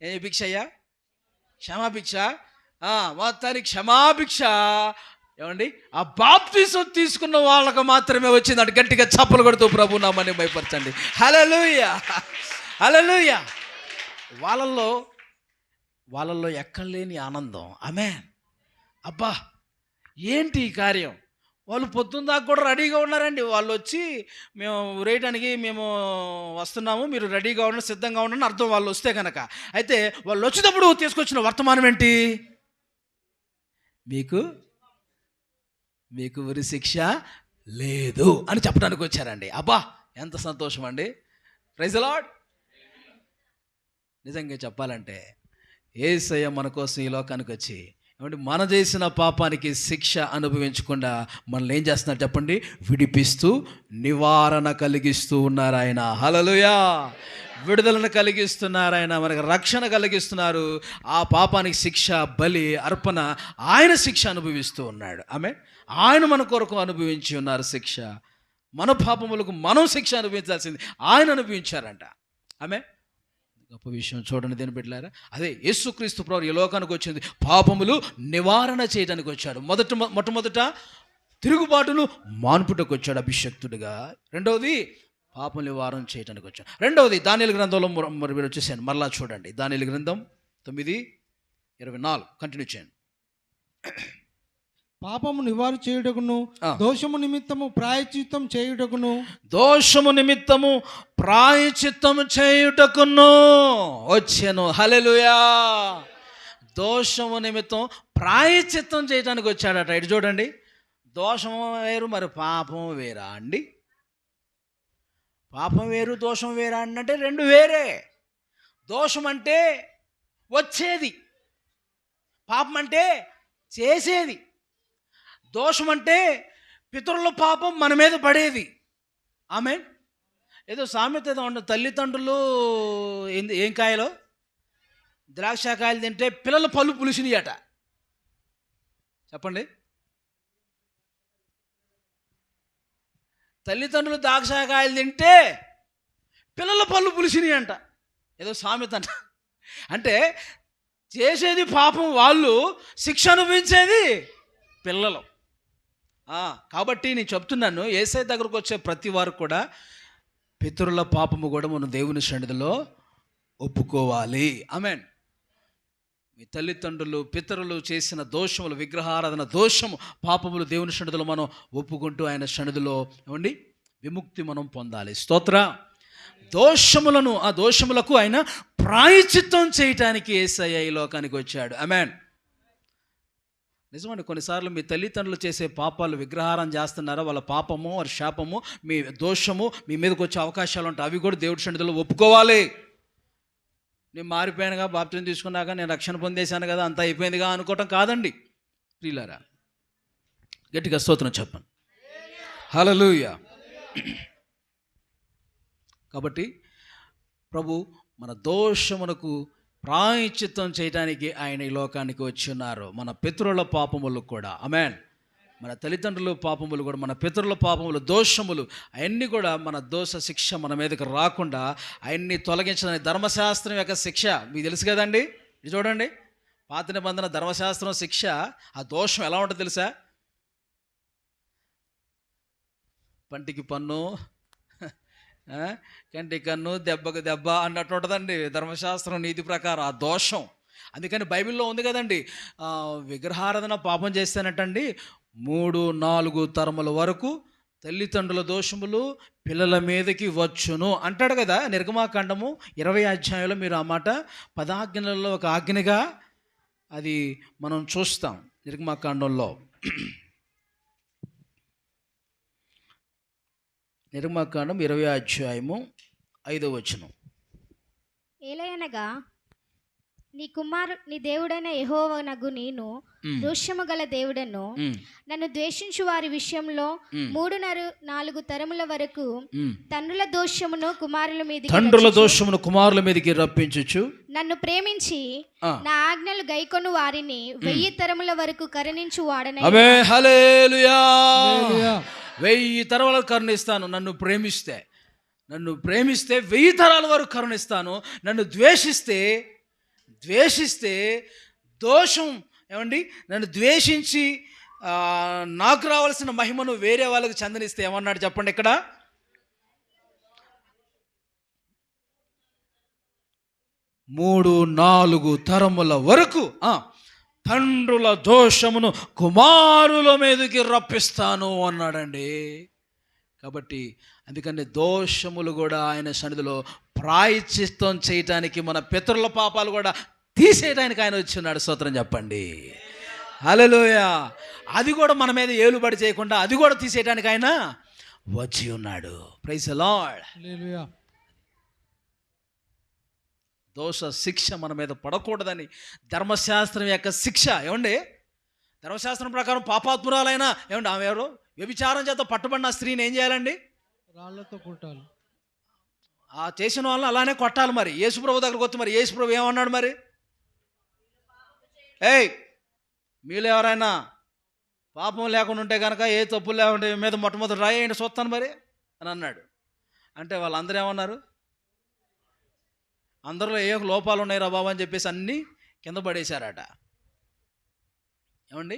ఏ భిక్ష అయ్యా? క్షమాభిక్ష. మొత్తానికి క్షమాభిక్ష ఏమండి ఆ బాప్తిసం తీసుకున్న వాళ్ళకు మాత్రమే వచ్చింది. అంటే గట్టిగా చప్పలు కొడుతూ ప్రభు నామని భయపరచండి. హల్లెలూయా, హల్లెలూయా. వాళ్ళల్లో ఎక్కడలేని ఆనందం. ఆమేన్. అబ్బా ఏంటి ఈ కార్యం! వాళ్ళు పొద్దున్న దాకా కూడా రెడీగా ఉన్నారండి. వాళ్ళు వచ్చి మేము ఊరేయడానికి మేము వస్తున్నాము, మీరు రెడీగా ఉండండి, సిద్ధంగా ఉండండి అర్థం వాళ్ళు వస్తే కనుక. అయితే వాళ్ళు వచ్చేటప్పుడు తీసుకొచ్చిన వర్తమానం ఏంటి? మీకు ఉరి శిక్ష లేదు అని చెప్పడానికి వచ్చారండి. అబ్బా ఎంత సంతోషం అండి. Praise the Lord. నిజంగా చెప్పాలంటే యేసయ్య మన కోసం ఈ లోకానికి వచ్చి ఏమంటే మన చేసిన పాపానికి శిక్ష అనుభవించకుండా మనల్ని ఏం చేస్తున్నారు చెప్పండి? విడిపిస్తూ నివారణ కలిగిస్తూ ఉన్నారు ఆయన. హల్లెలూయా. విడుదలను కలిగిస్తున్నారు ఆయన, మనకు రక్షణ కలిగిస్తున్నారు. ఆ పాపానికి శిక్ష, బలి, అర్పణ, ఆయన శిక్ష అనుభవిస్తూ ఉన్నాడు. ఆమె ఆయన మన కొరకు అనుభవించి ఉన్నారు శిక్ష. మన పాపములకు మనం శిక్ష అనుభవించాల్సింది ఆయన అనుభవించారంట. ఆమె గొప్ప విషయం చూడండి దేని బిడ్డలారా. అదే యేసుక్రీస్తు ప్రభువు ఈ లోకానికి వచ్చింది పాపములు నివారణ చేయడానికి వచ్చాడు. మొట్టమొదట తిరుగుబాటును మాన్పుటకు వచ్చాడు అభిషక్తుడిగా. రెండవది పాపం నివారణ చేయడానికి వచ్చాడు. రెండవది దానియేలు గ్రంథంలో మీరు వచ్చేసాను మరలా చూడండి. దానియేలు గ్రంథం 9:24 కంటిన్యూ చేయండి. పాపము నివారణ చేయుటకును దోషము నిమిత్తము ప్రాయశ్చిత్తం చేయుటకును వచ్చాను. హల్లెలూయా. దోషము నిమిత్తం ప్రాయశ్చిత్తం చేయడానికి వచ్చాడట. ఇటు చూడండి, దోషం వేరు మరి పాపం వేరా అండి? పాపం వేరు దోషం వేరా అంటే రెండు వేరే. దోషం అంటే వచ్చేది, పాపం అంటే చేసేది. దోషం అంటే పితరుల పాపం మన మీద పడేది. ఆమేన్. ఏదో సామెత ఏదో ఉండదు, తల్లిదండ్రులు ఏం కాయలో ద్రాక్ష కాయలు తింటే పిల్లల పళ్ళు పులిసినాయట. చెప్పండి. తల్లిదండ్రులు ద్రాక్షకాయలు తింటే పిల్లల పళ్ళు పులిసినాయి అంట. ఏదో సామెత అంట. అంటే చేసేది పాపం వాళ్ళు, శిక్ష అనుభవించేది పిల్లలు. కాబట్టి నేను చెప్తున్నాను, యేసయ్య దగ్గరకు వచ్చే ప్రతి వారు కూడా పితరుల పాపము కూడా మనం దేవుని సన్నిధిలో ఒప్పుకోవాలి. ఆమేన్. మీ తల్లిదండ్రులు పితరులు చేసిన దోషములు, విగ్రహారాధన దోషము, పాపములు దేవుని సన్నిధిలో మనం ఒప్పుకుంటూ ఆయన సన్నిధిలో ఏమండి విముక్తి మనం పొందాలి. స్తోత్ర. ఆ దోషములకు ఆయన ప్రాయశ్చిత్తం చేయటానికి యేసయ్య ఈ లోకానికి వచ్చాడు. ఆమేన్. నిజమండి, కొన్నిసార్లు మీ తల్లిదండ్రులు చేసే పాపాలు, విగ్రహారం చేస్తున్నారా, వాళ్ళ పాపము వారి శాపము, మీ దోషము మీ మీదకి వచ్చే అవకాశాలు ఉంటాయి. అవి కూడా దేవుడి సన్నిధిలో ఒప్పుకోవాలి. నేను మారిపోయానుగా, బాప్తిజం తీసుకున్నాక నేను రక్షణ పొందేశాను కదా, అంతా అయిపోయిందిగా అనుకోవటం కాదండి. ప్రియులారా గట్టిగా స్తోత్రం చెప్పండి. హల్లెలూయా. కాబట్టి ప్రభు మన దోషమునకు ప్రాయశ్చిత్తం చేయడానికి ఆయన ఈ లోకానికి వచ్చి ఉన్నారు. మన పితరుల పాపములు కూడా, ఆమేన్, మన తల్లిదండ్రుల పాపములు కూడా, మన పితరుల పాపములు, దోషములు అవన్నీ కూడా మన దోష శిక్ష మన మీదకి రాకుండా అవన్నీ తొలగించడానికి ధర్మశాస్త్రం యొక్క శిక్ష మీకు తెలుసు కదండి. ఇది చూడండి, పాత నిబంధన ధర్మశాస్త్రం శిక్ష, ఆ దోషం ఎలా ఉంటుందో తెలుసా? పంటికి పన్ను, కంటి కన్ను, దెబ్బకు దెబ్బ అన్నట్టు ఉంటుందండి ధర్మశాస్త్రం నీతి ప్రకారం ఆ దోషం. అందుకని బైబిల్లో ఉంది కదండి, విగ్రహారాధన పాపం చేస్తేనటండి 3-4 తరముల వరకు తల్లిదండ్రుల దోషములు పిల్లల మీదకి వచ్చును అంటాడు కదా. నిర్గమాకాండము 20వ అధ్యాయంలో మీరు ఆ మాట 10 ఆజ్ఞలలో ఒక ఆజ్ఞగా అది మనం చూస్తాం. నిర్గమాకాండంలో నిర్గమాకాండం 20వ అధ్యాయము 5వ వచనం. ఏలయనగా నీ దేవుడైన యెహోవానగు నేను దోషము గల దేవుడను. నన్ను ద్వేషించు వారి విషయంలో 3-4 తరముల వరకు తండ్రుల దోషమును కుమారుల మీదకి రప్పించుచు నన్ను ప్రేమించి నా ఆజ్ఞలు గైకొను వారిని 1000 తరముల వరకు కరుణించు వాడనై. ఆమేన్. హల్లెలూయా. 1000 తరాలకు కరుణిస్తాను. నన్ను ప్రేమిస్తే 1000 తరాల వరకు కరుణిస్తాను. నన్ను ద్వేషిస్తే దోషం ఏమండి, నన్ను ద్వేషించి నాకు రావాల్సిన మహిమను వేరే వాళ్ళకి చెందనిస్తే ఏమన్నాడు చెప్పండి ఇక్కడ? 3-4 తరముల వరకు తండ్రుల దోషమును కుమారుల మీదకి రప్పిస్తాను అన్నాడండి. కాబట్టి అందుకని దోషములు కూడా ఆయన సన్నిధిలో ప్రాయశ్చిత్తం చేయటానికి, మన పితరుల పాపాలు కూడా తీసేయడానికి ఆయన వచ్చి ఉన్నాడు. స్తోత్రం చెప్పండి. హల్లెలూయా. అది కూడా మన మీద ఏలుబడి చేయకుండా అది కూడా తీసేయడానికి ఆయన వచ్చి ఉన్నాడు. Praise the lord. హల్లెలూయా. దోష శిక్ష మన మీద పడకూడదని ధర్మశాస్త్రం యొక్క శిక్ష. ఏమండి, ధర్మశాస్త్రం ప్రకారం పాపాత్మురాలైనా ఏమండి, ఆమె ఎవరు వ్యభిచారం చేత పట్టుబడిన స్త్రీని ఏం చేయాలండి? రాళ్లతో కొట్టాలి. ఆ చేసిన వాళ్ళని అలానే కొట్టాలి. మరి యేసుప్రభు దగ్గరకు వచ్చి మరి యేసుప్రభు ఏమన్నాడు? మరి మీలో ఎవరైనా పాపం లేకుండా ఉంటే కనుక, ఏ తప్పులు లేకుంటే మీద మొట్టమొదటి రాయండి చూస్తాను మరి అని అన్నాడు. అంటే వాళ్ళందరూ ఏమన్నారు? అందరిలో ఏ లోపాలు ఉన్నాయి రా బాబు అని చెప్పేసి అన్నీ కింద పడేశారట. ఏమండి,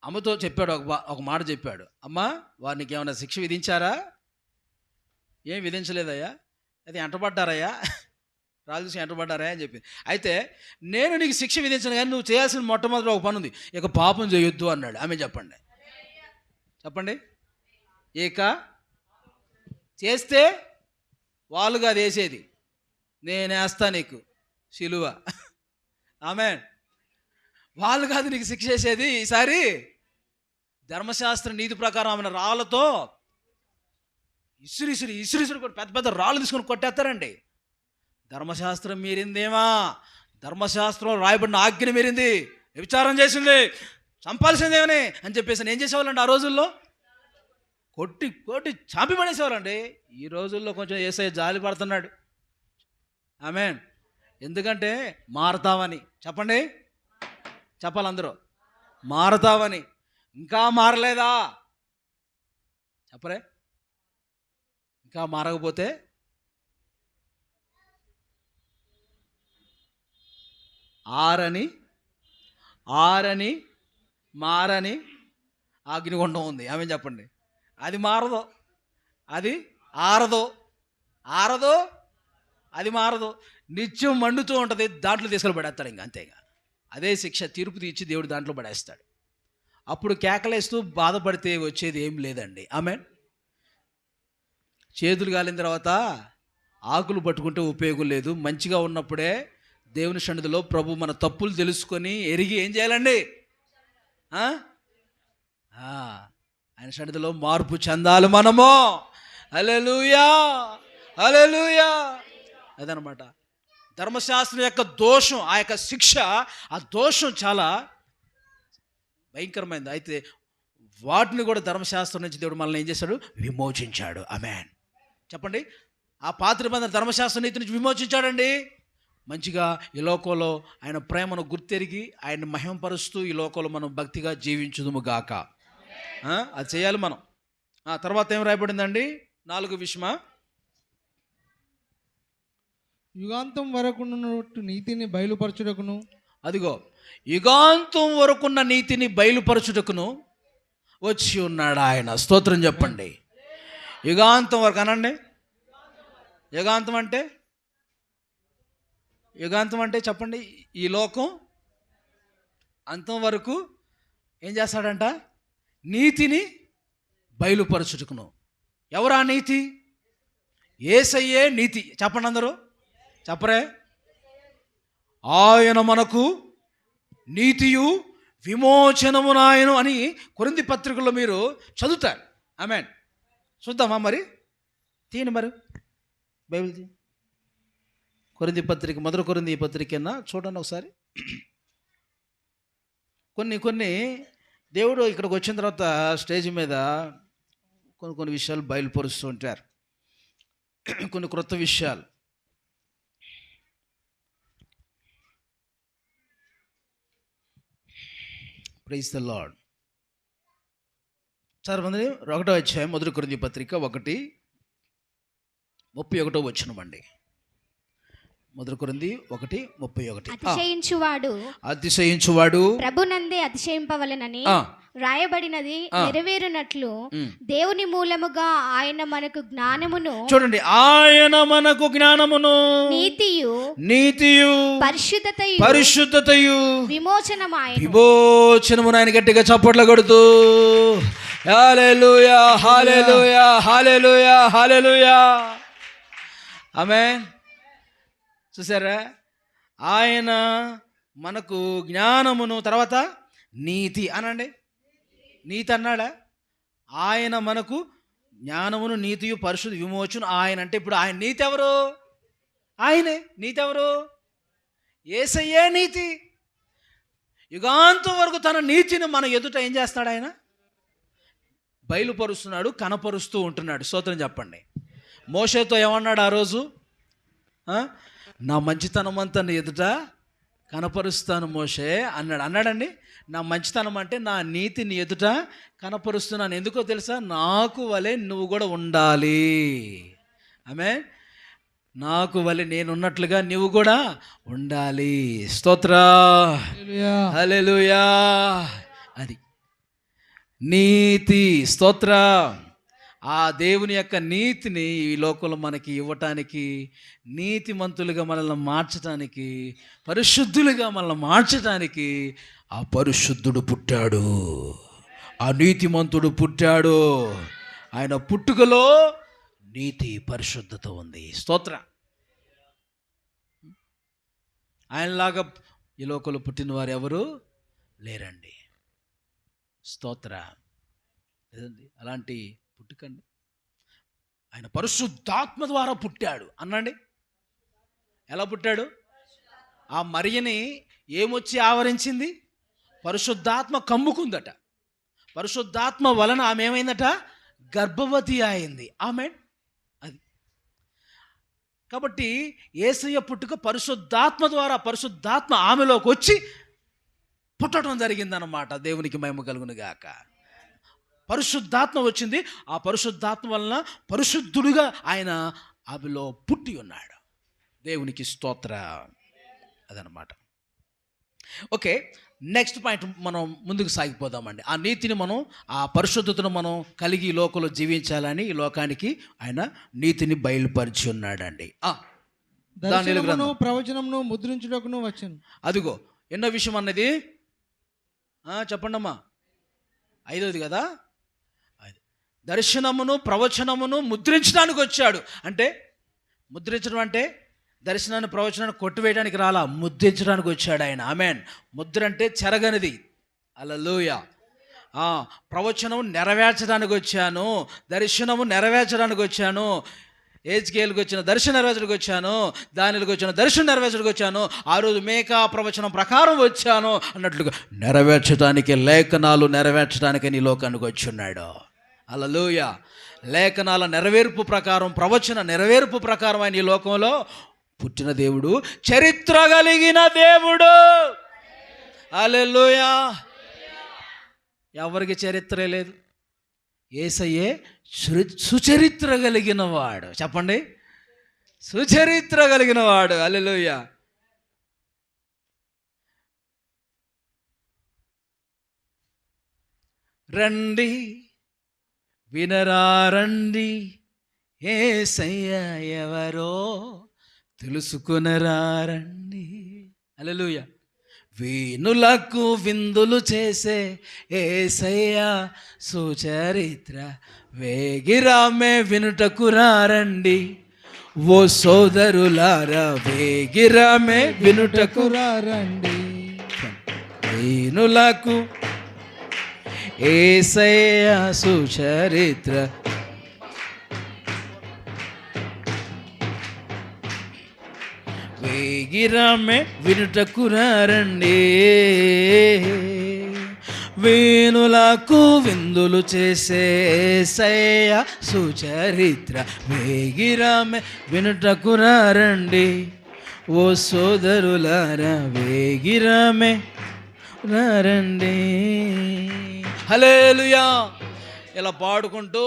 అమ్మతో చెప్పాడు, ఒక మాట చెప్పాడు. అమ్మా, వారికి ఏమైనా శిక్ష విధించారా? ఏం విధించలేదయ్యా. అది ఎంటబడ్డారయ్యా, రాజు చూసి ఎంటబడ్డారా అని చెప్పి. అయితే నేను నీకు శిక్ష విధించను, కానీ నువ్వు చేయాల్సిన మొట్టమొదటి ఒక పని ఉంది, ఇక పాపం చేయొద్దు అన్నాడు. ఆమె చెప్పండి, చెప్పండి. ఇక చేస్తే వాళ్ళుగా అది వేసేది, నేను వేస్తా నీకు సిలువ. ఆమేన్. వాళ్ళు కాదు నీకు శిక్ష చేసేది. ఈసారి ధర్మశాస్త్ర నీతి ప్రకారం ఆమెను రాళ్ళతో ఇసురు కూడా పెద్ద పెద్ద రాళ్ళు తీసుకొని కొట్టేస్తారండి. ధర్మశాస్త్రం మీరిందేమా? ధర్మశాస్త్రం రాయబడిన ఆజ్ఞ మీరింది, వ్యభిచారం చేసింది, చంపాల్సిందేమని అని చెప్పేసి ఏం చేసేవాళ్ళండి? ఆ రోజుల్లో కొట్టి చాపి పడేసేవాళ్ళండి. ఈ రోజుల్లో కొంచెం యేసయ్య జాలి పడుతున్నాడు. ఆమేన్. ఎందుకంటే మారతావని. చెప్పండి, చెప్పాలి అందరూ. మారతావని. ఇంకా మారలేదా? చెప్పరే. ఇంకా మారకపోతే ఆరని మారని అగ్నిగుండం ఉంది. ఆమె చెప్పండి. అది మారదు, అది ఆరదు, అది మారదు, నిత్యం మండుతూ ఉంటుంది. దాంట్లో తీసుకెళ్ళి పడేస్తాడు. ఇంకా అంతేగా. అదే శిక్ష, తీర్పు తీర్చి దేవుడు దాంట్లో పడేస్తాడు. అప్పుడు కేకలేస్తూ బాధపడితే వచ్చేది ఏం లేదండి. ఆమేన్. చేతులు కాలిన తర్వాత ఆకులు పట్టుకుంటే ఉపయోగం లేదు. మంచిగా ఉన్నప్పుడే దేవుని సన్నిధిలో ప్రభు మన తప్పులు తెలుసుకొని ఎరిగి ఏం చేయాలండి? ఆయన సన్నిధిలో మార్పు చెందాలి మనము. హల్లెలూయా, హల్లెలూయా. అదనమాట ధర్మశాస్త్రం యొక్క దోషం, ఆ యొక్క శిక్ష, ఆ దోషం చాలా భయంకరమైనది. అయితే వాటిని కూడా ధర్మశాస్త్రం నుంచి దేవుడు మనల్ని ఏం చేశాడు? విమోచించాడు. ఆమేన్. చెప్పండి. ఆ పాత నిబంధన ధర్మశాస్త్ర నీతి నుంచి విమోచించాడండి. మంచిగా ఈ లోకంలో ఆయన ప్రేమను గుర్తెరిగి ఆయన మహిమపరుస్తూ ఈ లోకంలో మనం భక్తిగా జీవించుదుము గాక. అది చేయాలి మనం. తర్వాత ఏం రాయబడిందండి? 4 విషయమా? యుగాంతం వరకు నీతిని బయలుపరచుటకును. అదిగో, యుగాంతం వరకున్న నీతిని బయలుపరచుటకును వచ్చి ఉన్నాడు ఆయన. స్తోత్రం చెప్పండి. యుగాంతం వరకు అనండి. యుగాంతం అంటే చెప్పండి. ఈ లోకం అంతం వరకు ఏం చేస్తాడంట? నీతిని బయలుపరచుటకును. ఎవరా నీతి? యేసయ్యే నీతి. చెప్పండి అందరూ, చెప్పరే. ఆయన మనకు నీతియు విమోచనమునాయను అని కొరింథీ పత్రికలో మీరు చదువుతారు. ఆమేన్. చూద్దామా మరి? తీయండి మరి బైబిల్ తీ. కొరింథీ పత్రిక, మొదటి కొరింథీ పత్రికన్నా చూడండి ఒకసారి. కొన్ని దేవుడు ఇక్కడికి వచ్చిన తర్వాత స్టేజ్ మీద కొన్ని విషయాలు బయలుపరుస్తూ ఉంటారు. కొన్ని క్రొత్త విషయాలు. Praise the lord. సార్ మంది 1వ అధ్యాయం మొదటి కొరింథీ పత్రిక 1:31 అండి. మొదటి కొరింథీ 1:31. అతిశయించువాడు ప్రభునందే అతిశయింపవలెనని రాయబడినది నెరవేరునట్లు దేవుని మూలముగా ఆయన మనకు జ్ఞానమును, చూడండి, ఆయన మనకు జ్ఞానమును, నీతియు పరిశుద్ధతయు విమోచనమును ఆయన గట్టిగా చప్పట్లు కొడుతూ హల్లెలూయా హల్లెలూయా హల్లెలూయా హల్లెలూయా ఆమేన్. చూసారా, ఆయన మనకు జ్ఞానమును, తర్వాత నీతి అనండి. నీతి అన్నాడా? ఆయన మనకు జ్ఞానమును, నీతియు పరిశుద్ధ విమోచన. ఆయన అంటే ఇప్పుడు ఆయన నీతి ఎవరు? ఆయనే నీతి ఎవరు? యేసయ్యే నీతి. యుగాంతం వరకు తన నీతిని మన ఎదుట ఏం చేస్తాడు? ఆయన బయలుపరుస్తున్నాడు, కనపరుస్తూ ఉంటున్నాడు. స్తోత్రం చెప్పండి. మోషేతో ఏమన్నాడు ఆ రోజు? నా మంచితనం అంతా నీ ఎదుట కనపరుస్తాను మోషే అన్నాడండి. నా మంచితనం అంటే నా నీతి నీ ఎదుట కనపరుస్తున్నాను. ఎందుకో తెలుసా? నాకు వలె నువ్వు కూడా ఉండాలి. ఆమేన్. నాకు వలె నేనున్నట్లుగా నువ్వు కూడా ఉండాలి. స్తోత్రా హల్లెలూయా. అది నీతి. స్తోత్ర. ఆ దేవుని యొక్క నీతిని ఈ లోకంలో మనకి ఇవ్వటానికి, నీతిమంతులుగా మనల్ని మార్చటానికి, పరిశుద్ధులుగా మనల్ని మార్చటానికి ఆ పరిశుద్ధుడు పుట్టాడు, ఆ నీతిమంతుడు పుట్టాడు. ఆయన పుట్టుకలో నీతి పరిశుద్ధత ఉంది. స్తోత్ర. ఆయనలాగా ఈ లోకంలో పుట్టిన వారు ఎవరు లేరండి. స్తోత్ర. అలాంటి పుట్టుకండి. ఆయన పరిశుద్ధాత్మ ద్వారా పుట్టాడు అనండి. ఎలా పుట్టాడు? ఆ మరియని ఏమొచ్చి ఆవరించింది? పరిశుద్ధాత్మ కమ్ముకుందట. పరిశుద్ధాత్మ వలన ఆమె ఏమైందట? గర్భవతి అయింది. ఆమెన్. అది కాబట్టి యేసయ్య పుట్టుక పరిశుద్ధాత్మ ద్వారా, పరిశుద్ధాత్మ ఆమెలోకి వచ్చి పుట్టడం జరిగిందన్నమాట. దేవునికి మహిమ కలుగును గాక. పరిశుద్ధాత్మ వచ్చింది. ఆ పరిశుద్ధాత్మ వలన పరిశుద్ధుడుగా ఆయన ఆమెలో పుట్టి ఉన్నాడు. దేవునికి స్తోత్ర. అదనమాట. ఓకే, నెక్స్ట్ పాయింట్ మనం ముందుకు సాగిపోదామండి. ఆ నీతిని మనం, ఆ పరిశుద్ధతను మనం కలిగి ఈ లోకంలో జీవించాలని ఈ లోకానికి ఆయన నీతిని బయలుపరిచి ఉన్నాడండి. ప్రవచనమును ముద్రించుటకును వచ్చాను. అదిగో ఎన్నో విషయం అన్నది చెప్పండి అమ్మా. 5వది కదా. దర్శనమును ప్రవచనమును ముద్రించడానికి వచ్చాడు. అంటే ముద్రించడం అంటే దర్శనాన్ని ప్రవచనాన్ని కొట్టివేయడానికి రాలా, ముద్రించడానికి వచ్చాడు ఆయన. ఆమెన్. ముద్ర అంటే చెరగనిది. హల్లెలూయా. ప్రవచనం నెరవేర్చడానికి వచ్చాను, దర్శనము నెరవేర్చడానికి వచ్చాను, ఏజ్కేలుకి వచ్చిన దర్శనం నెరవేర్చడానికి వచ్చాను, దానిలోకి వచ్చిన దర్శనం నెరవేర్చడానికి వచ్చాను, ఆ రోజు మేకా ప్రవచనం ప్రకారం వచ్చాను అన్నట్లుగా నెరవేర్చడానికి, లేఖనాలు నెరవేర్చడానికి నీ లోకానికి వచ్చి ఉన్నాడు. హల్లెలూయా. లేఖనాల నెరవేర్పు ప్రకారం, ప్రవచన నెరవేర్పు ప్రకారం ఆయన ఈ లోకంలో పుట్టిన దేవుడు, చరిత్ర కలిగిన దేవుడు. హల్లెలూయా. ఎవరికి చరిత్రే లేదు. యేసయ్యే సుచరిత్ర కలిగిన వాడు. చెప్పండి, సుచరిత్ర కలిగిన వాడు. హల్లెలూయా. రండి వినరా రండి, యేసయ్య ఎవరో తెలుసుకునరా రండి. హల్లెలూయా. వీణులకు విందులు చేసే యేసయ్య సుచరిత్ర వేగిరామే వినుటకు రండి. ఓ సోదరులారా వేగిరామే వినుటకు రండి. వీణులకు యేసయ్య సుచరిత్ర వేగిరామే వినుటకు రండి. వేణులకు విందులు చేసే యేసయ్య సుచరిత్ర వేగిరామే వినుటకు రండి. ఓ సోదరులారా వేగిరామే రండి. హల్లెలూయా. ఇలా పాడుకుంటూ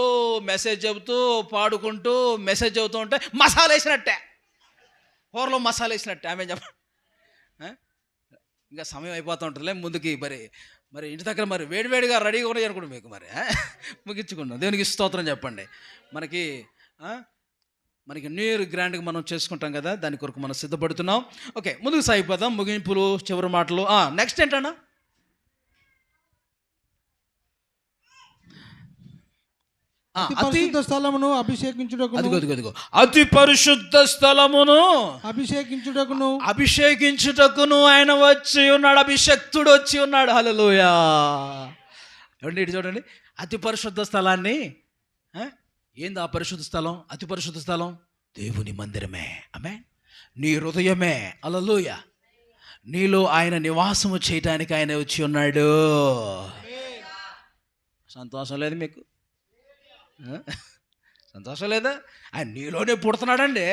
మెసేజ్ చెబుతూ, పాడుకుంటూ మెసేజ్ చెబుతూ ఉంటే మసాలా వేసినట్టే. కూరలో మసాలా వేసినట్టు ఆమె చెప్ప. ఇంకా సమయం అయిపోతూ ఉంటుందిలే ముందుకి. మరి ఇంటి దగ్గర మరి వేడివేడిగా రెడీగా ఉన్నాయి అనుకోండి మీకు. మరి ముగించుకున్నాం. దేవునికి స్తోత్రం చెప్పండి. మనకి న్యూ ఇయర్ గ్రాండ్గా మనం చేసుకుంటాం కదా, దాని కొరకు మనం సిద్ధపడుతున్నాం. ఓకే, ముందుకు సాగిపోదాం. ముగింపులు, చివరి మాటలు. నెక్స్ట్ ఏంటన్నా? అతి పరిశుద్ధ స్థలమును అభిషేకించుటకును. అదిగో అతి పరిశుద్ధ స్థలమును అభిషేకించుటకును ఆయన వచ్చి ఉన్నాడు. అభిషక్తుడు వచ్చి ఉన్నాడు. హల్లెలూయా. ఏమండి ఇటు చూడండి, అతి పరిశుద్ధ స్థలాన్ని. ఏంది ఆ పరిశుద్ధ స్థలం? అతి పరిశుద్ధ స్థలం దేవుని మందిరమే. ఆమేన్. నీ హృదయమే. హల్లెలూయా. నీలో ఆయన నివాసము చేయటానికి ఆయన వచ్చి ఉన్నాడు. సంతోషం లేదు మీకు? సంతోషం లేదా? ఆయన నీలోనే పుడుతున్నాడండి.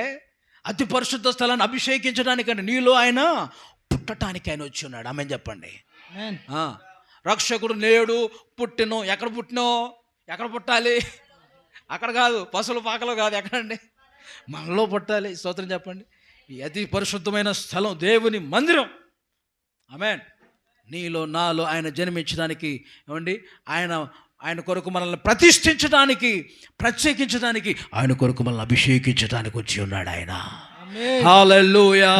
అతి పరిశుద్ధ స్థలాన్ని అభిషేకించడానికంటే నీలో ఆయన పుట్టడానికి ఆయన వచ్చి ఉన్నాడు. ఆమె చెప్పండి. రక్షకుడు నేడు పుట్టిను. ఎక్కడ పుట్టినో? ఎక్కడ పుట్టాలి? అక్కడ కాదు, పశువుల పాకలో కాదు. ఎక్కడండి? మనలో పుట్టాలి. స్తోత్రం చెప్పండి. ఈ అతి పరిశుద్ధమైన స్థలం దేవుని మందిరం. ఆమేన్. నీలో నాలో ఆయన జన్మించడానికి, ఏమండి, ఆయన కొరకు మనల్ని ప్రతిష్ఠించడానికి, ప్రత్యేకించడానికి, ఆయన కొరకు మనల్ని అభిషేకించడానికి వచ్చి ఉన్నాడు ఆయన. హల్లెలూయా,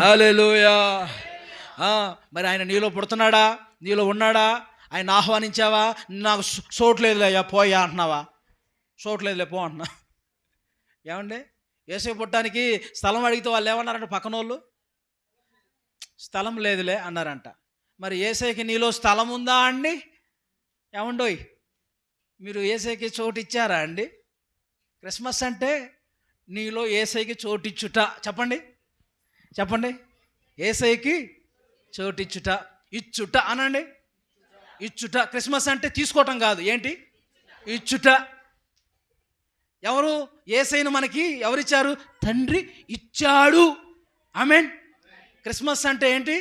హల్లెలూయా. మరి ఆయన నీలో పుడుతున్నాడా? నీలో ఉన్నాడా? ఆయన ఆహ్వానించావా? నాకు చోట్లేదులే అయ్యా పోయా అంటున్నావా? చోట్లేదులే పో అంటున్నా. ఏమండి, యేసు పుట్టడానికి స్థలం అడిగితే వాళ్ళు ఏమన్నారంట? పక్కన వాళ్ళు స్థలం లేదులే అన్నారంట. మరి యేసయ్యకి నీలో స్థలం ఉందా అండి? ఏమండోయ్, మీరు యేసయ్యకి చోటు ఇచ్చారా అండి? క్రిస్మస్ అంటే నీలో యేసయ్యకి చోటిచ్చుట. చెప్పండి, చెప్పండి. యేసయ్యకి చోటిచ్చుట, ఇచ్చుట అనండి. ఇచ్చుట. క్రిస్మస్ అంటే తీసుకోవటం కాదు. ఏంటి? ఇచ్చుట. ఎవరు? యేసయ్యను మనకి ఎవరిచ్చారు? తండ్రి ఇచ్చాడు. ఆమేన్. క్రిస్మస్ అంటే ఏంటి?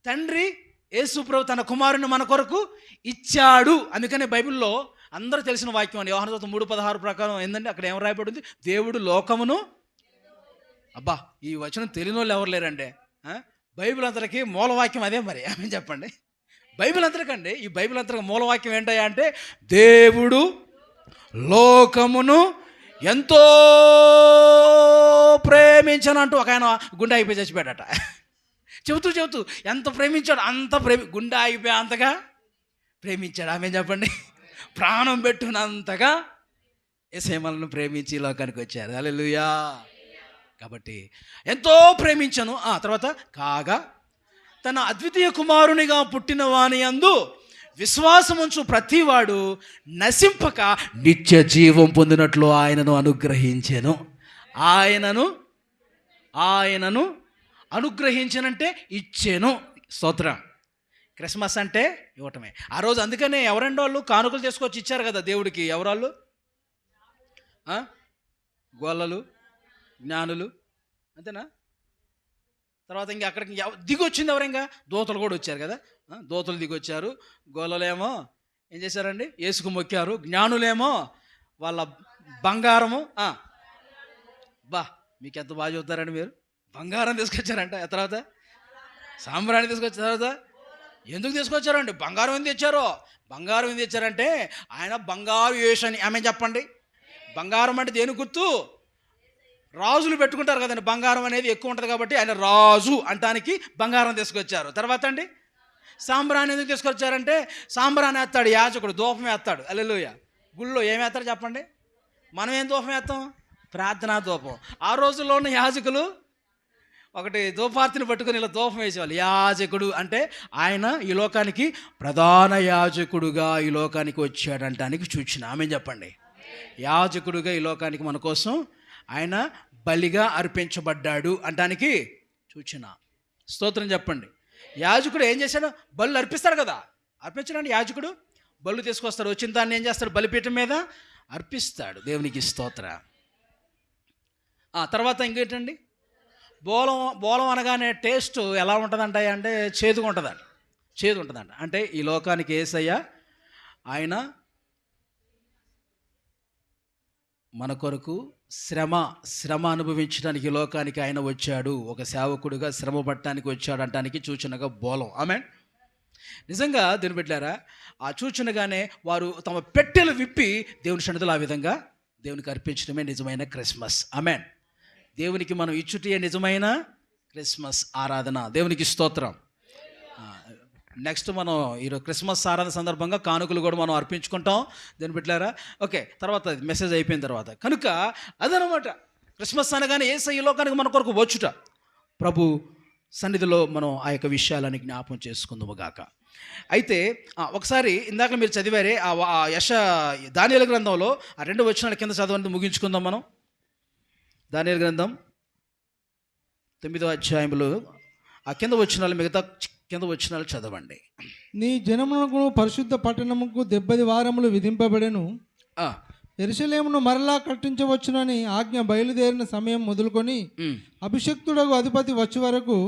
తండ్రి యేసుప్రభు తన కుమారుని మన కొరకు ఇచ్చాడు. అందుకనే బైబిల్లో అందరూ తెలిసిన వాక్యం అండి. యోహాను సువార్త 3:16 ప్రకారం ఏంటంటే అక్కడ ఏం రాయబడింది? దేవుడు లోకమును. అబ్బా, ఈ వచనం తెలియని వాళ్ళు ఎవరు లేరండి. బైబిల్ అంతటికి మూలవాక్యం అదే. మరి ఏమని చెప్పండి? బైబిల్ అంతటికండి, ఈ బైబిల్ అంతటికి మూలవాక్యం ఏంటయ్యా అంటే, దేవుడు లోకమును ఎంతో ప్రేమించనంటూ ఒక ఆయన గుండె అయిపోయి చచ్చిపోయాడట. చెబుతూ ఎంత ప్రేమించాడు, అంత గుండె అయిపోయి అంతగా ప్రేమించాడు. ఆమె చెప్పండి. ప్రాణం పెట్టునంతగా యేసయ్య మనల్ని ప్రేమించి లోకానికి వచ్చారు. హల్లెలూయా. కాబట్టి ఎంతో ప్రేమించను. తర్వాత కాగా తన అద్వితీయ కుమారునిగా పుట్టిన వాని యందు విశ్వాసముంచు ప్రతివాడు నశింపక నిత్య జీవం పొందినట్లు ఆయనను అనుగ్రహించెను. ఆయనను అనుగ్రహించనంటే ఇచ్చాను. స్తోత్రం. క్రిస్మస్ అంటే ఇవ్వటమే. ఆ రోజు అందుకనే ఎవరండి వాళ్ళు కానుకలు తీసుకొచ్చి ఇచ్చారు కదా దేవుడికి. ఎవరాళ్ళు? గొల్లలు, జ్ఞానులు, అంతేనా? తర్వాత ఇంకా అక్కడికి దిగొచ్చింది ఎవరింకా? దూతలు కూడా వచ్చారు కదా. దూతలు దిగొచ్చారు. గొల్లలేమో ఏం చేశారండి? యేసుకు మొక్కారు. జ్ఞానులేమో వాళ్ళ బంగారము. మీకు ఎంత బాగా చెబుతారండి మీరు. బంగారం తీసుకొచ్చారంట. తర్వాత సాంబ్రాణి తీసుకొచ్చిన తర్వాత ఎందుకు తీసుకొచ్చారండి? బంగారం ఎందుకు తెచ్చారో? బంగారం ఎందుకు తెచ్చారంటే ఆయన బంగారు యేసు అని. ఆమె చెప్పండి. బంగారం అంటే దేని గుర్తు? రాజులు పెట్టుకుంటారు కదండి. బంగారం అనేది ఎక్కువ ఉంటుంది కాబట్టి ఆయన రాజు అంటానికి బంగారం తీసుకొచ్చారు. తర్వాత అండి సాంబ్రాణి ఎందుకు తీసుకొచ్చారంటే సాంబ్రాణి వేస్తాడు యాజకుడు, ధూపం వేస్తాడు. హల్లెలూయా. గుళ్ళో ఏం వేస్తారు చెప్పండి? మనం ఏం ధూపం వేస్తాం? ప్రార్థనా ధూపం. ఆ రోజుల్లో ఉన్న యాజకులు ఒకటి ధూపార్తిని పట్టుకుని ఇలా ధూపం వేసేవాళ్ళు. యాజకుడు అంటే ఆయన ఈ లోకానికి ప్రధాన యాజకుడుగా ఈ లోకానికి వచ్చాడంటానికి సూచన. ఆమె చెప్పండి. యాజకుడుగా ఈ లోకానికి మన కోసం ఆయన బలిగా అర్పించబడ్డాడు అంటానికి సూచన. స్తోత్రం చెప్పండి. యాజకుడు ఏం చేశాడు? బలు అర్పిస్తాడు కదా. అర్పించడానికి యాజకుడు బలు తీసుకొస్తాడు. వచ్చిన దాన్ని ఏం చేస్తాడు? బలిపీఠం మీద అర్పిస్తాడు. దేవునికి స్తోత్ర. తర్వాత ఇంకేంటండి? బోలం అనగానే టేస్ట్ ఎలా ఉంటుందంట అంటే చేదుగా ఉంటుందంట. చేదు ఉంటుందంట. అంటే ఈ లోకానికి యేసయ్య ఆయన మన కొరకు శ్రమ అనుభవించడానికి ఈ లోకానికి ఆయన వచ్చాడు. ఒక సేవకుడిగా శ్రమ పట్టడానికి వచ్చాడు అంటానికి సూచనగా బోలం. ఆమెన్. నిజంగా దేవుని బిడ్డలారా, ఆ సూచనగానే వారు తమ పెట్టెలు విప్పి దేవుని సన్నిధిలో ఆ విధంగా దేవునికి అర్పించడమే నిజమైన క్రిస్మస్. ఆమెన్. దేవునికి మనం ఇచ్చుటే నిజమైన క్రిస్మస్ ఆరాధన. దేవునికి స్తోత్రం. నెక్స్ట్ మనం ఈరోజు క్రిస్మస్ ఆరాధన సందర్భంగా కానుకలు కూడా మనం అర్పించుకుంటాం. దేవుని బిడ్డలారా, ఓకే, తర్వాత మెసేజ్ అయిపోయిన తర్వాత కనుక అదనమాట క్రిస్మస్ అనగానే యేసయ్య ఈ లోకానికి మన కొరకు వచ్చుట. ప్రభు సన్నిధిలో మనం ఆ యొక్క విషయాలని జ్ఞాపం చేసుకుందాము గాక. అయితే ఒకసారి ఇందాక మీరు చదివారే ఆ దానియేలు గ్రంథంలో ఆ 2 వచనాల కింద చదవని ముగించుకుందాం మనం. దానియేలు గ్రంథం 9వ అధ్యాయంలో ఆ కింద వచనాలు, మిగతా కింద వచనాలు చదవండి. నీ జనమునకు పరిశుద్ధ పట్టణముకు 70 వారములు విధింపబడెను. యెరూషలేమును మరలా కట్టించవచ్చునని ఆజ్ఞ బయలుదేరిన సమయం మొదలుకొని అభిషక్తుడకు అధిపతి వచ్చే వరకు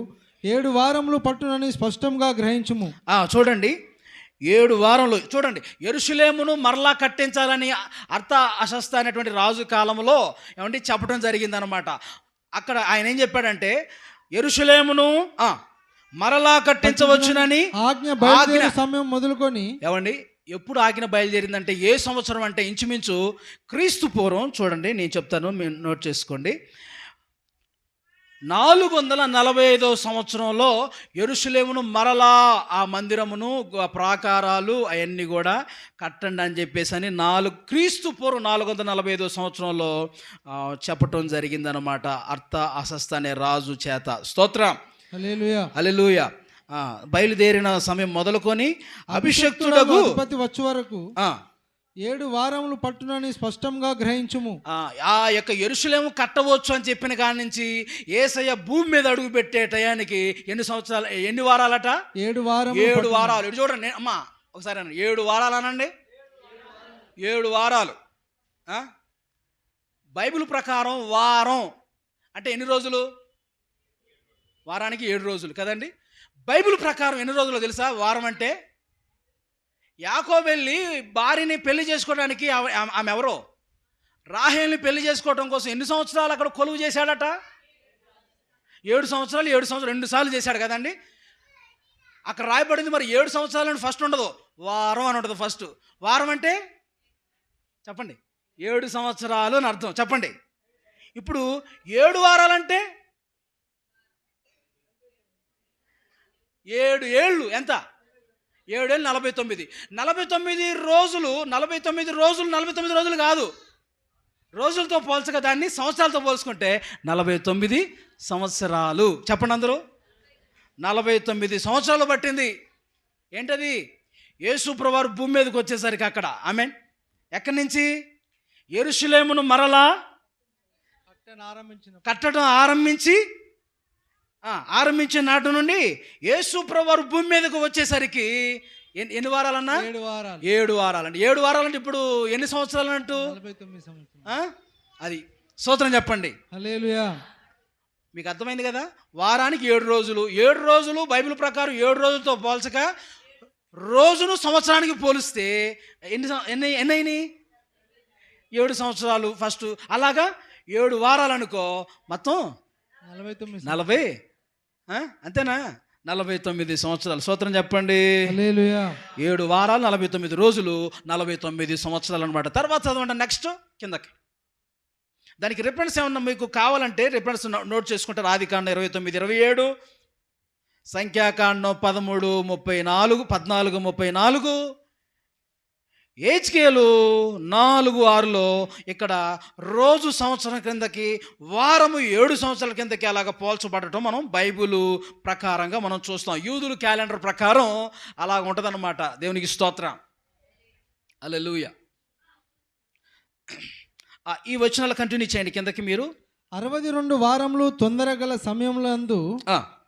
7 వారములు పట్టునని స్పష్టంగా గ్రహించుము. చూడండి, 7 వారంలో చూడండి, యెరూషలేమును మరలా కట్టించాలని అర్తహషస్త అనేటువంటి రాజు కాలంలో ఏమంటే చెప్పడం జరిగిందనమాట. అక్కడ ఆయన ఏం చెప్పాడంటే యెరూషలేమును మరలా కట్టించవచ్చునని ఆజ్ఞ బయలుదేరిన సమయం మొదలుకొని. ఏమండి, ఎప్పుడు ఆజ్ఞ బయలుదేరిందంటే ఏ సంవత్సరం అంటే ఇంచుమించు క్రీస్తు పూర్వం. చూడండి, నేను చెప్తాను, మీరు నోట్ చేసుకోండి. 445వ సంవత్సరంలో యెరూషలేమును మరలా ఆ మందిరమును ప్రాకారాలు అవన్నీ కూడా కట్టండి అని చెప్పేసి అని క్రీస్తు పూర్వం 445వ సంవత్సరంలో చెప్పటం జరిగిందనమాట అర్తహషస్త అనే రాజు చేత. స్తోత్రం. హల్లెలూయా, హల్లెలూయా. బయలుదేరిన సమయం మొదలుకొని అభిషక్తుడకు అధిపతి వచ్చే వరకు 7 వారములు పట్టునని స్పష్టంగా గ్రహించుము. ఆ యొక్క యెరూషలేము కట్టవచ్చు అని చెప్పిన కాడి నుంచి యేసయ్య భూమి మీద అడుగు పెట్టే టయానికి ఎన్ని వారాలట? 7 వారాలు. 7 వారాలు. చూడండి అమ్మా, ఒకసారి అనండి, 7 వారాలు అనండి. 7 వారాలు. బైబిల్ ప్రకారం వారం అంటే ఎన్ని రోజులు? వారానికి 7 రోజులు కదండి. బైబిల్ ప్రకారం ఎన్ని రోజులు తెలుసా వారం అంటే? యాకోబు వెళ్ళి భార్యని పెళ్లి చేసుకోవడానికి, ఆమె ఎవరో రాహేల్ని పెళ్లి చేసుకోవడం కోసం ఎన్ని సంవత్సరాలు అక్కడ కొలువు చేశాడట? 7 సంవత్సరాలు. 2 సార్లు చేశాడు కదండి. అక్కడ రాయబడింది. మరి 7 సంవత్సరాలు ఫస్ట్ ఉండదు, వారం అని ఉంటుంది ఫస్ట్. వారం అంటే చెప్పండి, 7 సంవత్సరాలు అని అర్థం. చెప్పండి. ఇప్పుడు 7 వారాలంటే 7 ఏళ్ళు ఎంత? 7 ఏళ్ళు 49. 49 రోజులు 49 రోజులు కాదు, రోజులతో పోల్చగా దాన్ని సంవత్సరాలతో పోల్చుకుంటే 49 సంవత్సరాలు. చెప్పండి అందరూ. 49 సంవత్సరాలు పట్టింది. ఏంటది? యేసు ప్రభువారు భూమి మీదకి వచ్చేసరికి అక్కడ. ఆమేన్. ఎక్కడి నుంచి? యెరూషలేమును మరలా కట్టడం ఆరంభించిన నాటి నుండి యేసు ప్రభువారు భూమి మీదకు వచ్చేసరికి ఎన్ని వారాలన్నా? 7 వారాలండి. 7 వారాలంటే ఇప్పుడు ఎన్ని సంవత్సరాలు అంటూ? 49 సంవత్సరాలు. అది స్తోత్రం చెప్పండి. హల్లెలూయా. మీకు అర్థమైంది కదా. వారానికి 7 రోజులు. 7 రోజులు బైబిల్ ప్రకారం 7 రోజులతో పోల్చక రోజును సంవత్సరానికి పోలిస్తే ఎన్ని అయినాయి? 7 సంవత్సరాలు ఫస్ట్. అలాగా 7 వారాలు అనుకో, మొత్తం 40 అంతేనా? 49 సంవత్సరాలు. స్తోత్రం చెప్పండి. హల్లెలూయా. 7 వారాలు 49 రోజులు 49 సంవత్సరాలు అనమాట. తర్వాత చదవండి నెక్స్ట్ కిందకి. దానికి రిఫరెన్స్ ఏమన్నా మీకు కావాలంటే రిఫరెన్స్ నోట్ చేసుకుంటారు. ఆదికాండం 29:27, సంఖ్యాకాండం 13:34, హెజ్కేలు 4:6లో ఇక్కడ రోజు సంవత్సరం కిందకి, వారము 7 సంవత్సరాల కిందకి అలాగ పోల్చబడటం మనం బైబిల్ ప్రకారంగా మనం చూస్తాం. యూదుల క్యాలెండర్ ప్రకారం అలాగ ఉంటుందన్నమాట. దేవునికి స్తోత్రం. హల్లెలూయా. ఈ వచనాలు కంటిన్యూ చేయండి కిందకి మీరు. 62 వారములు తొందరగల సమయములందు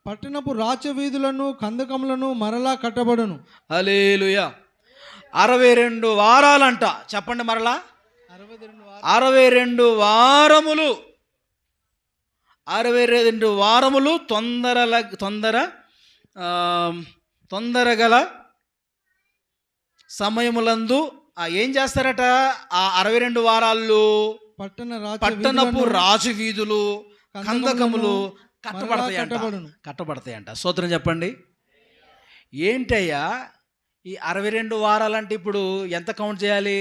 పట్టణపు రాచవీధులను కందకములను మరలా కట్టబడును. హల్లెలూయా. 62 వారాలంట. చెప్పండి మరలా. 62 వారములు. 62 వారములు తొందరగల సమయములందు ఏం చేస్తారట? ఆ 62 వారాల్లో పట్టణపు రాజు వీధులు కందకములు కట్టబడతాయంట. స్తోత్రం చెప్పండి. ఏంటయ్యా ఈ 62 వారాలంటే ఇప్పుడు ఎంత కౌంట్ చేయాలి?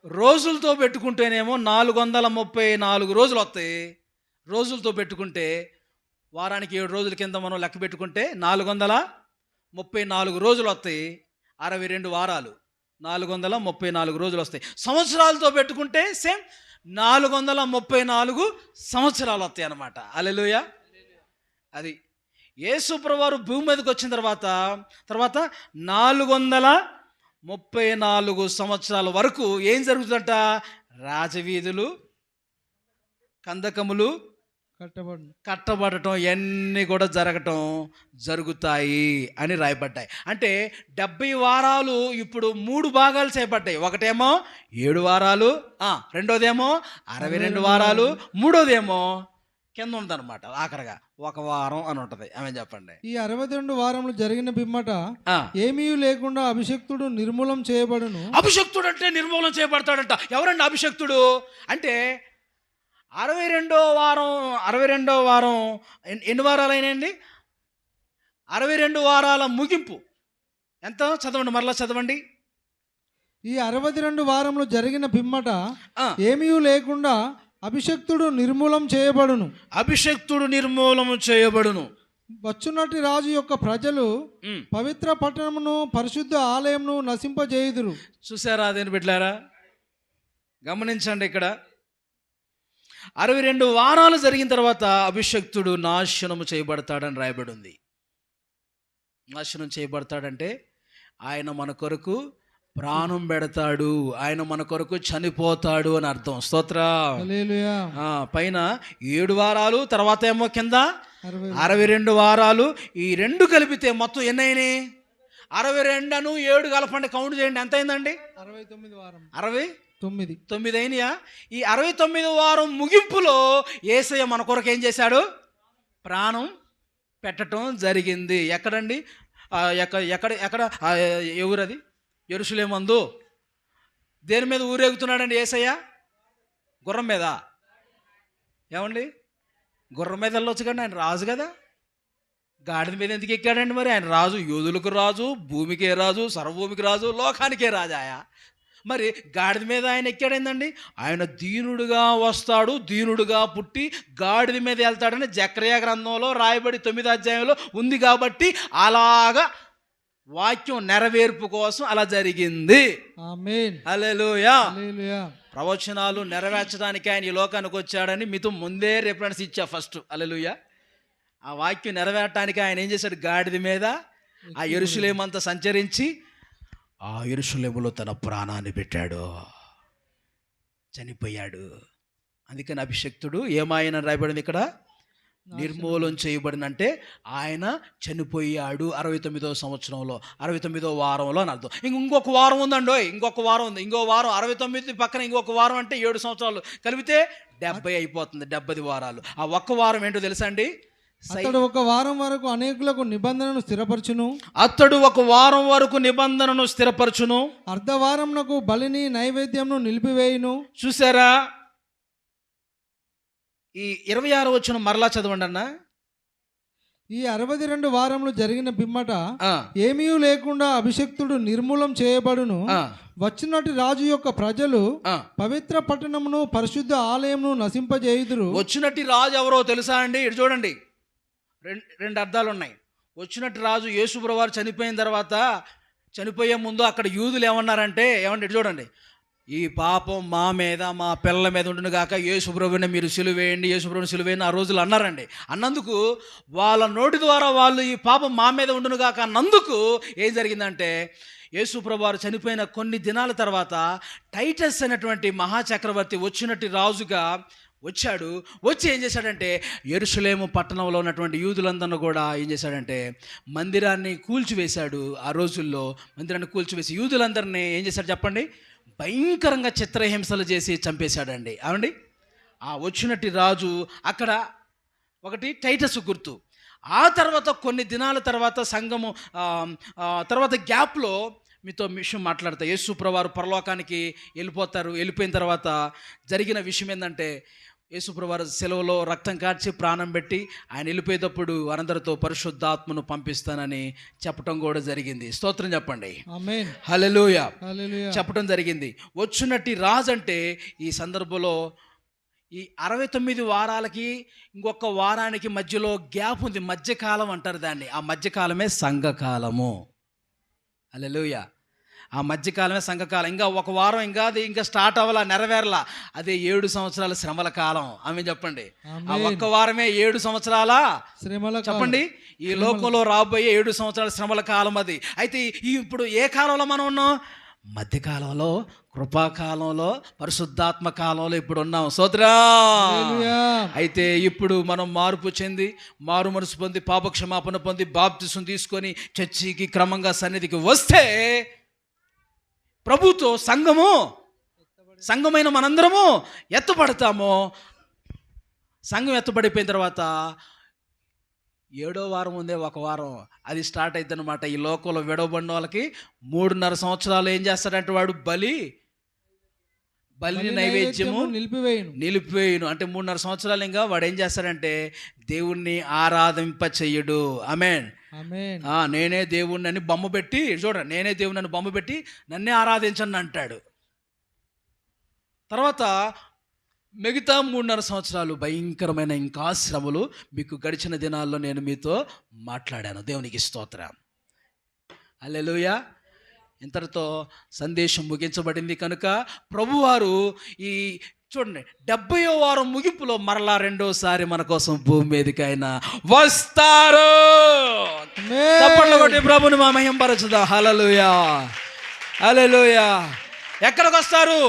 రోజులతో పెట్టుకుంటేనేమో 434 రోజులు వస్తాయి. రోజులతో పెట్టుకుంటే వారానికి 7 రోజుల కింద మనం లెక్క పెట్టుకుంటే 434 రోజులు వస్తాయి. 62 వారాలు 434 రోజులు వస్తాయి. సంవత్సరాలతో పెట్టుకుంటే సేమ్ 434 సంవత్సరాలు వస్తాయి అన్నమాట. హల్లెలూయా. అది యేసు ప్రభువారు భూమి మీదకి వచ్చిన తర్వాత 434 సంవత్సరాల వరకు ఏం జరుగుతుందంట? రాజవీధులు కందకములు కట్టబడటం ఇవన్నీ కూడా జరుగుతాయి అని రాయబడ్డాయి. అంటే 70 వారాలు ఇప్పుడు 3 భాగాలు చేయబడ్డాయి. ఒకటేమో 7 వారాలు, రెండోదేమో 62 వారాలు, మూడోదేమో కింద ఉందన్నమాట ఆఖరిగా 1 వారం అని ఉంటది. ఆమె చెప్పండి. ఈ 62 వారములు జరిగిన పిమ్మట ఏమీ లేకుండా అభిషక్తుడు నిర్మూలం చేయబడును. అభిషక్తుడు అంటే నిర్మూలం చేయబడతాడంట. ఎవరండి అభిషక్తుడు అంటే? 62వ వారం ఎన్ని వారాలు అయినాయండి? 62 వారాల ముగింపు ఎంత? చదవండి, మరలా చదవండి. ఈ 62 వారములు జరిగిన పిమ్మట ఏమీ లేకుండా అభిషక్తుడు నిర్మూలం చేయబడును. అభిషక్తుడు నిర్మూలము చేయబడును. వచ్చునటి రాజు యొక్క ప్రజలు పవిత్ర పట్టణమును పరిశుద్ధ ఆలయమును నశింపజేయుదురు. చూసారా అదేని బిడ్డలారా? గమనించండి, ఇక్కడ 62 వారాలు జరిగిన తర్వాత అభిషక్తుడు నాశనము చేయబడతాడని రాయబడి ఉంది. నాశనం చేయబడతాడంటే ఆయన మన కొరకు ప్రాణం పెడతాడు, ఆయన మన కొరకు చనిపోతాడు అని అర్థం. స్తోత్రం. పైన 7 వారాలు, తర్వాత ఏమో కింద 62 వారాలు. ఈ 2 కలిపితే మొత్తం ఎన్ని అయినాయి? 62 7 కలపండి, కౌంట్ చేయండి, ఎంత అయిందండి? 69 అయినాయా? ఈ 69వ వారం ముగింపులో యేసయ్య మన కొరకు ఏం చేశాడు? ప్రాణం పెట్టడం జరిగింది. ఎక్కడండి? ఎక్కడ ఎవరది? యెరూషలేమందు దేని మీద ఊరేగుతున్నాడండి యేసయ్య? గుర్రం మీద. ఏమండి? గుర్రం మీద వెళ్ళొచ్చు కానీ ఆయన రాజు కదా. గాడిద మీద ఎందుకు ఎక్కాడండి మరి? ఆయన రాజు, యోధులకు రాజు, భూమికే రాజు, సర్వభూమికి రాజు, లోకానికే రాజాయా. మరి గాడిద మీద ఆయన ఎక్కాడేందండి? ఆయన దీనుడుగా వస్తాడు, దీనుడుగా పుట్టి గాడిద మీద వెళ్తాడని జకర్యా గ్రంథంలో రాయబడి 9వ అధ్యాయంలో ఉంది. కాబట్టి అలాగా వాక్యం నెరవేర్పు కోసం అలా జరిగింది. ఆమేన్. హల్లెలూయా. ప్రవచనాలు నెరవేర్చడానికి ఆయన ఈ లోకానికి వచ్చాడని మీతో ముందే రిఫరెన్స్ ఇచ్చా ఫస్ట్. హల్లెలూయా. ఆ వాక్యం నెరవేరటానికి ఆయన ఏం చేశాడు? గాడిద మీద ఆ యెరూషలేమంతా సంచరించి ఆ యెరూషలేములో తన ప్రాణాన్ని పెట్టాడు, చనిపోయాడు. అందుకని అభిషక్తుడు ఏమాయన రాయబడింది ఇక్కడ? నిర్మూలం చేయబడినంటే ఆయన చనిపోయాడు 69వ సంవత్సరంలో, 69వ వారంలో అని అర్థం. ఇంకొక వారం ఉందండో, ఇంకొక వారం ఉంది. ఇంకో వారం 69 పక్కన ఇంకొక వారం అంటే 7 సంవత్సరాలు కలిపితే 70 అయిపోతుంది. 70 వారాలు. ఆ ఒక్క వారం ఏంటో తెలుసా అండి? అతడు 1 వారం వరకు అనేకులకు నిబంధనను స్థిరపరచును. అతడు 1 వారం వరకు నిబంధనను స్థిరపరచును. అర్ధవారంనకు బలిని నైవేద్యంను నిలిపివేయును. చూసారా? ఈ 26వ వచనం మరలా చదవండి అన్న. ఈ 62 వారములు జరిగిన పిమ్మట ఏమీ లేకుండా అభిషక్తుడు నిర్మూలం చేయబడును. వచ్చినటి రాజు యొక్క ప్రజలు పవిత్ర పట్టణమును పరిశుద్ధ ఆలయమును నశింపజేయుదురు. వచ్చినట్టి రాజు ఎవరో తెలుసా అండి? ఇటు చూడండి, రెండు అర్థాలు ఉన్నాయి. వచ్చినట్టు రాజు యేసు ప్రభువారు చనిపోయిన తర్వాత, చనిపోయే ముందు అక్కడ యూదులు ఏమన్నారంటే, ఏమంటే ఇటు చూడండి, ఈ పాపం మా మీద మా పిల్లల మీద ఉండును గాక, యేసు ప్రభువుని మీరు సిలువేయండి, యేసు ప్రభువుని సిలువేయండి ఆ రోజులు అన్నారండి. అన్నందుకు వాళ్ళ నోటి ద్వారా వాళ్ళు ఈ పాపం మా మీద ఉండును గాక అన్నందుకు ఏం జరిగిందంటే, యేసు ప్రభువారు చనిపోయిన కొన్ని దినాల తర్వాత టైటస్ అనేటువంటి మహాచక్రవర్తి వచ్చినట్టు రాజుగా వచ్చాడు. వచ్చి ఏం చేశాడంటే, యెరూషలేము పట్టణంలో ఉన్నటువంటి యూదులందరినీ కూడా ఏం చేశాడంటే మందిరాన్ని కూల్చివేశాడు. ఆ రోజుల్లో మందిరాన్ని కూల్చివేసి యూదులందరినీ ఏం చేశాడు చెప్పండి? భయంకరంగా చిత్రహింసలు చేసి చంపేశాడండి. అవండి ఆ వచ్చినట్టు రాజు అక్కడ ఒకటి టైటస్ గుర్తు. ఆ తర్వాత కొన్ని దినాల తర్వాత సంఘము తర్వాత గ్యాప్లో మీతో విషయం మాట్లాడతా. యేసు ప్రభువారు పరలోకానికి వెళ్ళిపోయిన తర్వాత జరిగిన విషయం ఏంటంటే, యేసు ప్రభువారు సెలవులో రక్తం కార్చి ప్రాణం పెట్టి ఆయన వెళ్ళిపోయేటప్పుడు వారందరితో పరిశుద్ధాత్మను పంపిస్తానని చెప్పడం కూడా జరిగింది. స్తోత్రం చెప్పండి. ఆమేన్. హల్లెలూయా. హల్లెలూయా. చెప్పడం జరిగింది. వచ్చునట్టి రాజు అంటే ఈ సందర్భంలో ఈ 69 వారాలకి ఇంకొక వారానికి మధ్యలో గ్యాప్ ఉంది. మధ్యకాలం అంటారు దాన్ని. ఆ మధ్యకాలమే సంఘకాలము. హల్లెలూయా. ఆ మధ్యకాలమే సంఘకాలం. ఇంకా ఒక వారం ఇంకా స్టార్ట్ అవ్వాలా, నెరవేరలా. అదే 7 సంవత్సరాల శ్రమల కాలం. ఆమె చెప్పండి. ఆ ఒక్క వారమే 7 సంవత్సరాల శ్రమల కాలం. చెప్పండి. ఈ లోకంలో రాబోయే 7 సంవత్సరాల శ్రమల కాలం అది. అయితే ఇప్పుడు ఏ కాలంలో మనం ఉన్నాం? మధ్యకాలంలో, కృపాకాలంలో, పరిశుద్ధాత్మ కాలంలో ఇప్పుడు ఉన్నాం. సోదరా, అయితే ఇప్పుడు మనం మార్పు చెంది, మారు మనసు పొంది, పాపక్షమాపణ పొంది, బాప్తిసం తీసుకొని చర్చికి క్రమంగా సన్నిధికి వస్తే ప్రభుతో సంఘమైన మనందరము ఎత్తపడతాము. సంఘం ఎత్తపడిపోయిన తర్వాత 7వ వారం ఉందే, ఒక వారం అది స్టార్ట్ అవుతుంది అనమాట. ఈ లోకంలో విడవబడిన వాళ్ళకి 3.5 సంవత్సరాలు ఏం చేస్తాడంటే వాడు బలిని నైవేద్యము నిలిపివేయును. అంటే 3.5 సంవత్సరాలు ఇంకా వాడు ఏం చేస్తాడంటే దేవుణ్ణి ఆరాధింప చెయ్యడు. ఆమేన్. నేనే దేవుణ్ణి అని బొమ్మ పెట్టి, చూడండి, నేనే దేవుణ్ణి అని బొమ్మ పెట్టి నన్నే ఆరాధించండి అంటాడు. తర్వాత మిగతా 3.5 సంవత్సరాలు భయంకరమైన ఇంకా శ్రమలు మీకు గడిచిన దినాల్లో నేను మీతో మాట్లాడాను. దేవునికి స్తోత్రం. హల్లెలూయా. ఇంతటితో సందేశం ముగించబడింది. కనుక ప్రభువారు ఈ చూడండి 70వ వారం ముగింపులో మరలా రెండోసారి మన కోసం భూమి మీదకి ఆయన వస్తారు. చప్పట్లు కొట్టి ప్రభుని మహిమపరచుదాం. హల్లెలూయా. హల్లెలూయా. ఎక్కడికి వస్తారు?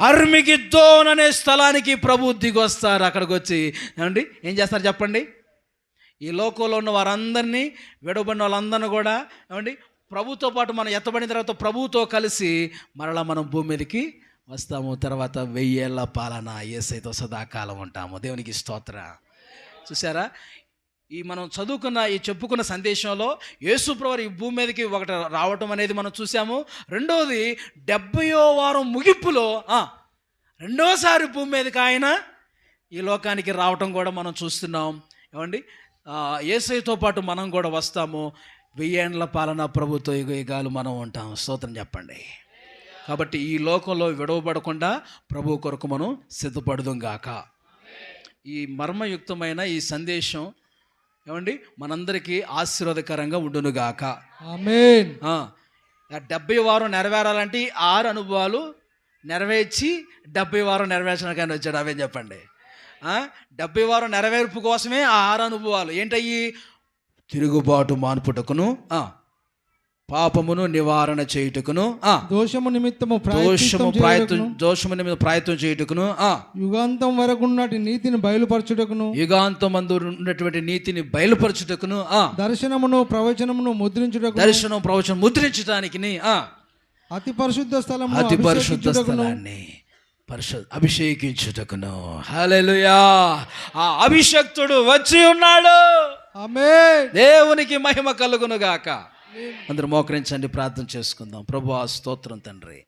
అర్మగెద్దోన్ అనే స్థలానికి ప్రభు దిగి వస్తారు. అక్కడికి వచ్చి ఏమండి ఏం చేస్తారు చెప్పండి? ఈ లోకంలో ఉన్న వారందరినీ, విడవబడిన వాళ్ళందరినీ కూడా ఏమండి ప్రభుతో పాటు మనం ఎత్తబడిన తర్వాత ప్రభుతో కలిసి మరలా మనం భూమి మీదకి వస్తాము. తర్వాత 1000 ఏళ్ల పాలన యేసయ్యతో సదాకాలం ఉంటాము. దేవునికి స్తోత్రం. చూసారా, ఈ మనం చదువుకున్న ఈ చెప్పుకున్న సందేశంలో యేసు ప్రభువు ఈ భూమి మీదకి ఒకటి రావటం అనేది మనం చూసాము. రెండవది 70వ వారం ముగింపులో రెండోసారి భూమి మీదకి ఆయన ఈ లోకానికి రావటం కూడా మనం చూస్తున్నాం. ఏమండి, యేసయ్యతో పాటు మనం కూడా వస్తాము. 1000 ఏళ్ల పాలన ప్రభుతో యుగాలు మనం ఉంటాం. స్తోత్రం చెప్పండి. కాబట్టి ఈ లోకంలో విడవబడకుండా ప్రభు కొరకు మనం సిద్ధపడదుం గాక. ఈ మర్మయుక్తమైన ఈ సందేశం ఏమండి మనందరికీ ఆశీర్వాదకరంగా ఉండునుగాక. ఆమేన్. 70వ వారం నెరవేరాలంటే 6 అనుభవాలు నెరవేర్చి 70వ వారం నెరవేర్చడానికి వచ్చాడు. అవే చెప్పండి. 70వ వారం నెరవేర్పు కోసమే ఆ 6 అనుభవాలు ఏంటయ్యి? తిరుగుబాటు మాన్పుటకును, పాపమును నివారణ చేయుటకును, దోషము నిమిత్తము ప్రయత్నం చేయుటకును, యుగాంతం వరకు ఉన్నటి నీతిని బయలుపరచుటకును, యుగాంతం మందు ఉన్నటువంటి నీతిని బయలుపరచుటకును, దర్శనం ప్రవచనం ముద్రించడానికి, అతి పరిశుద్ధ స్థలాన్ని అభిషేకించుటకును. హల్లెలూయా. ఆ అభిషక్తుడు వచ్చి ఉన్నాడు. ఆమేన్. దేవునికి మహిమ కలుగును గాక. అందరూ మోకరించండి, ప్రార్థన చేసుకుందాం. ప్రభువా స్తోత్రం తండ్రి.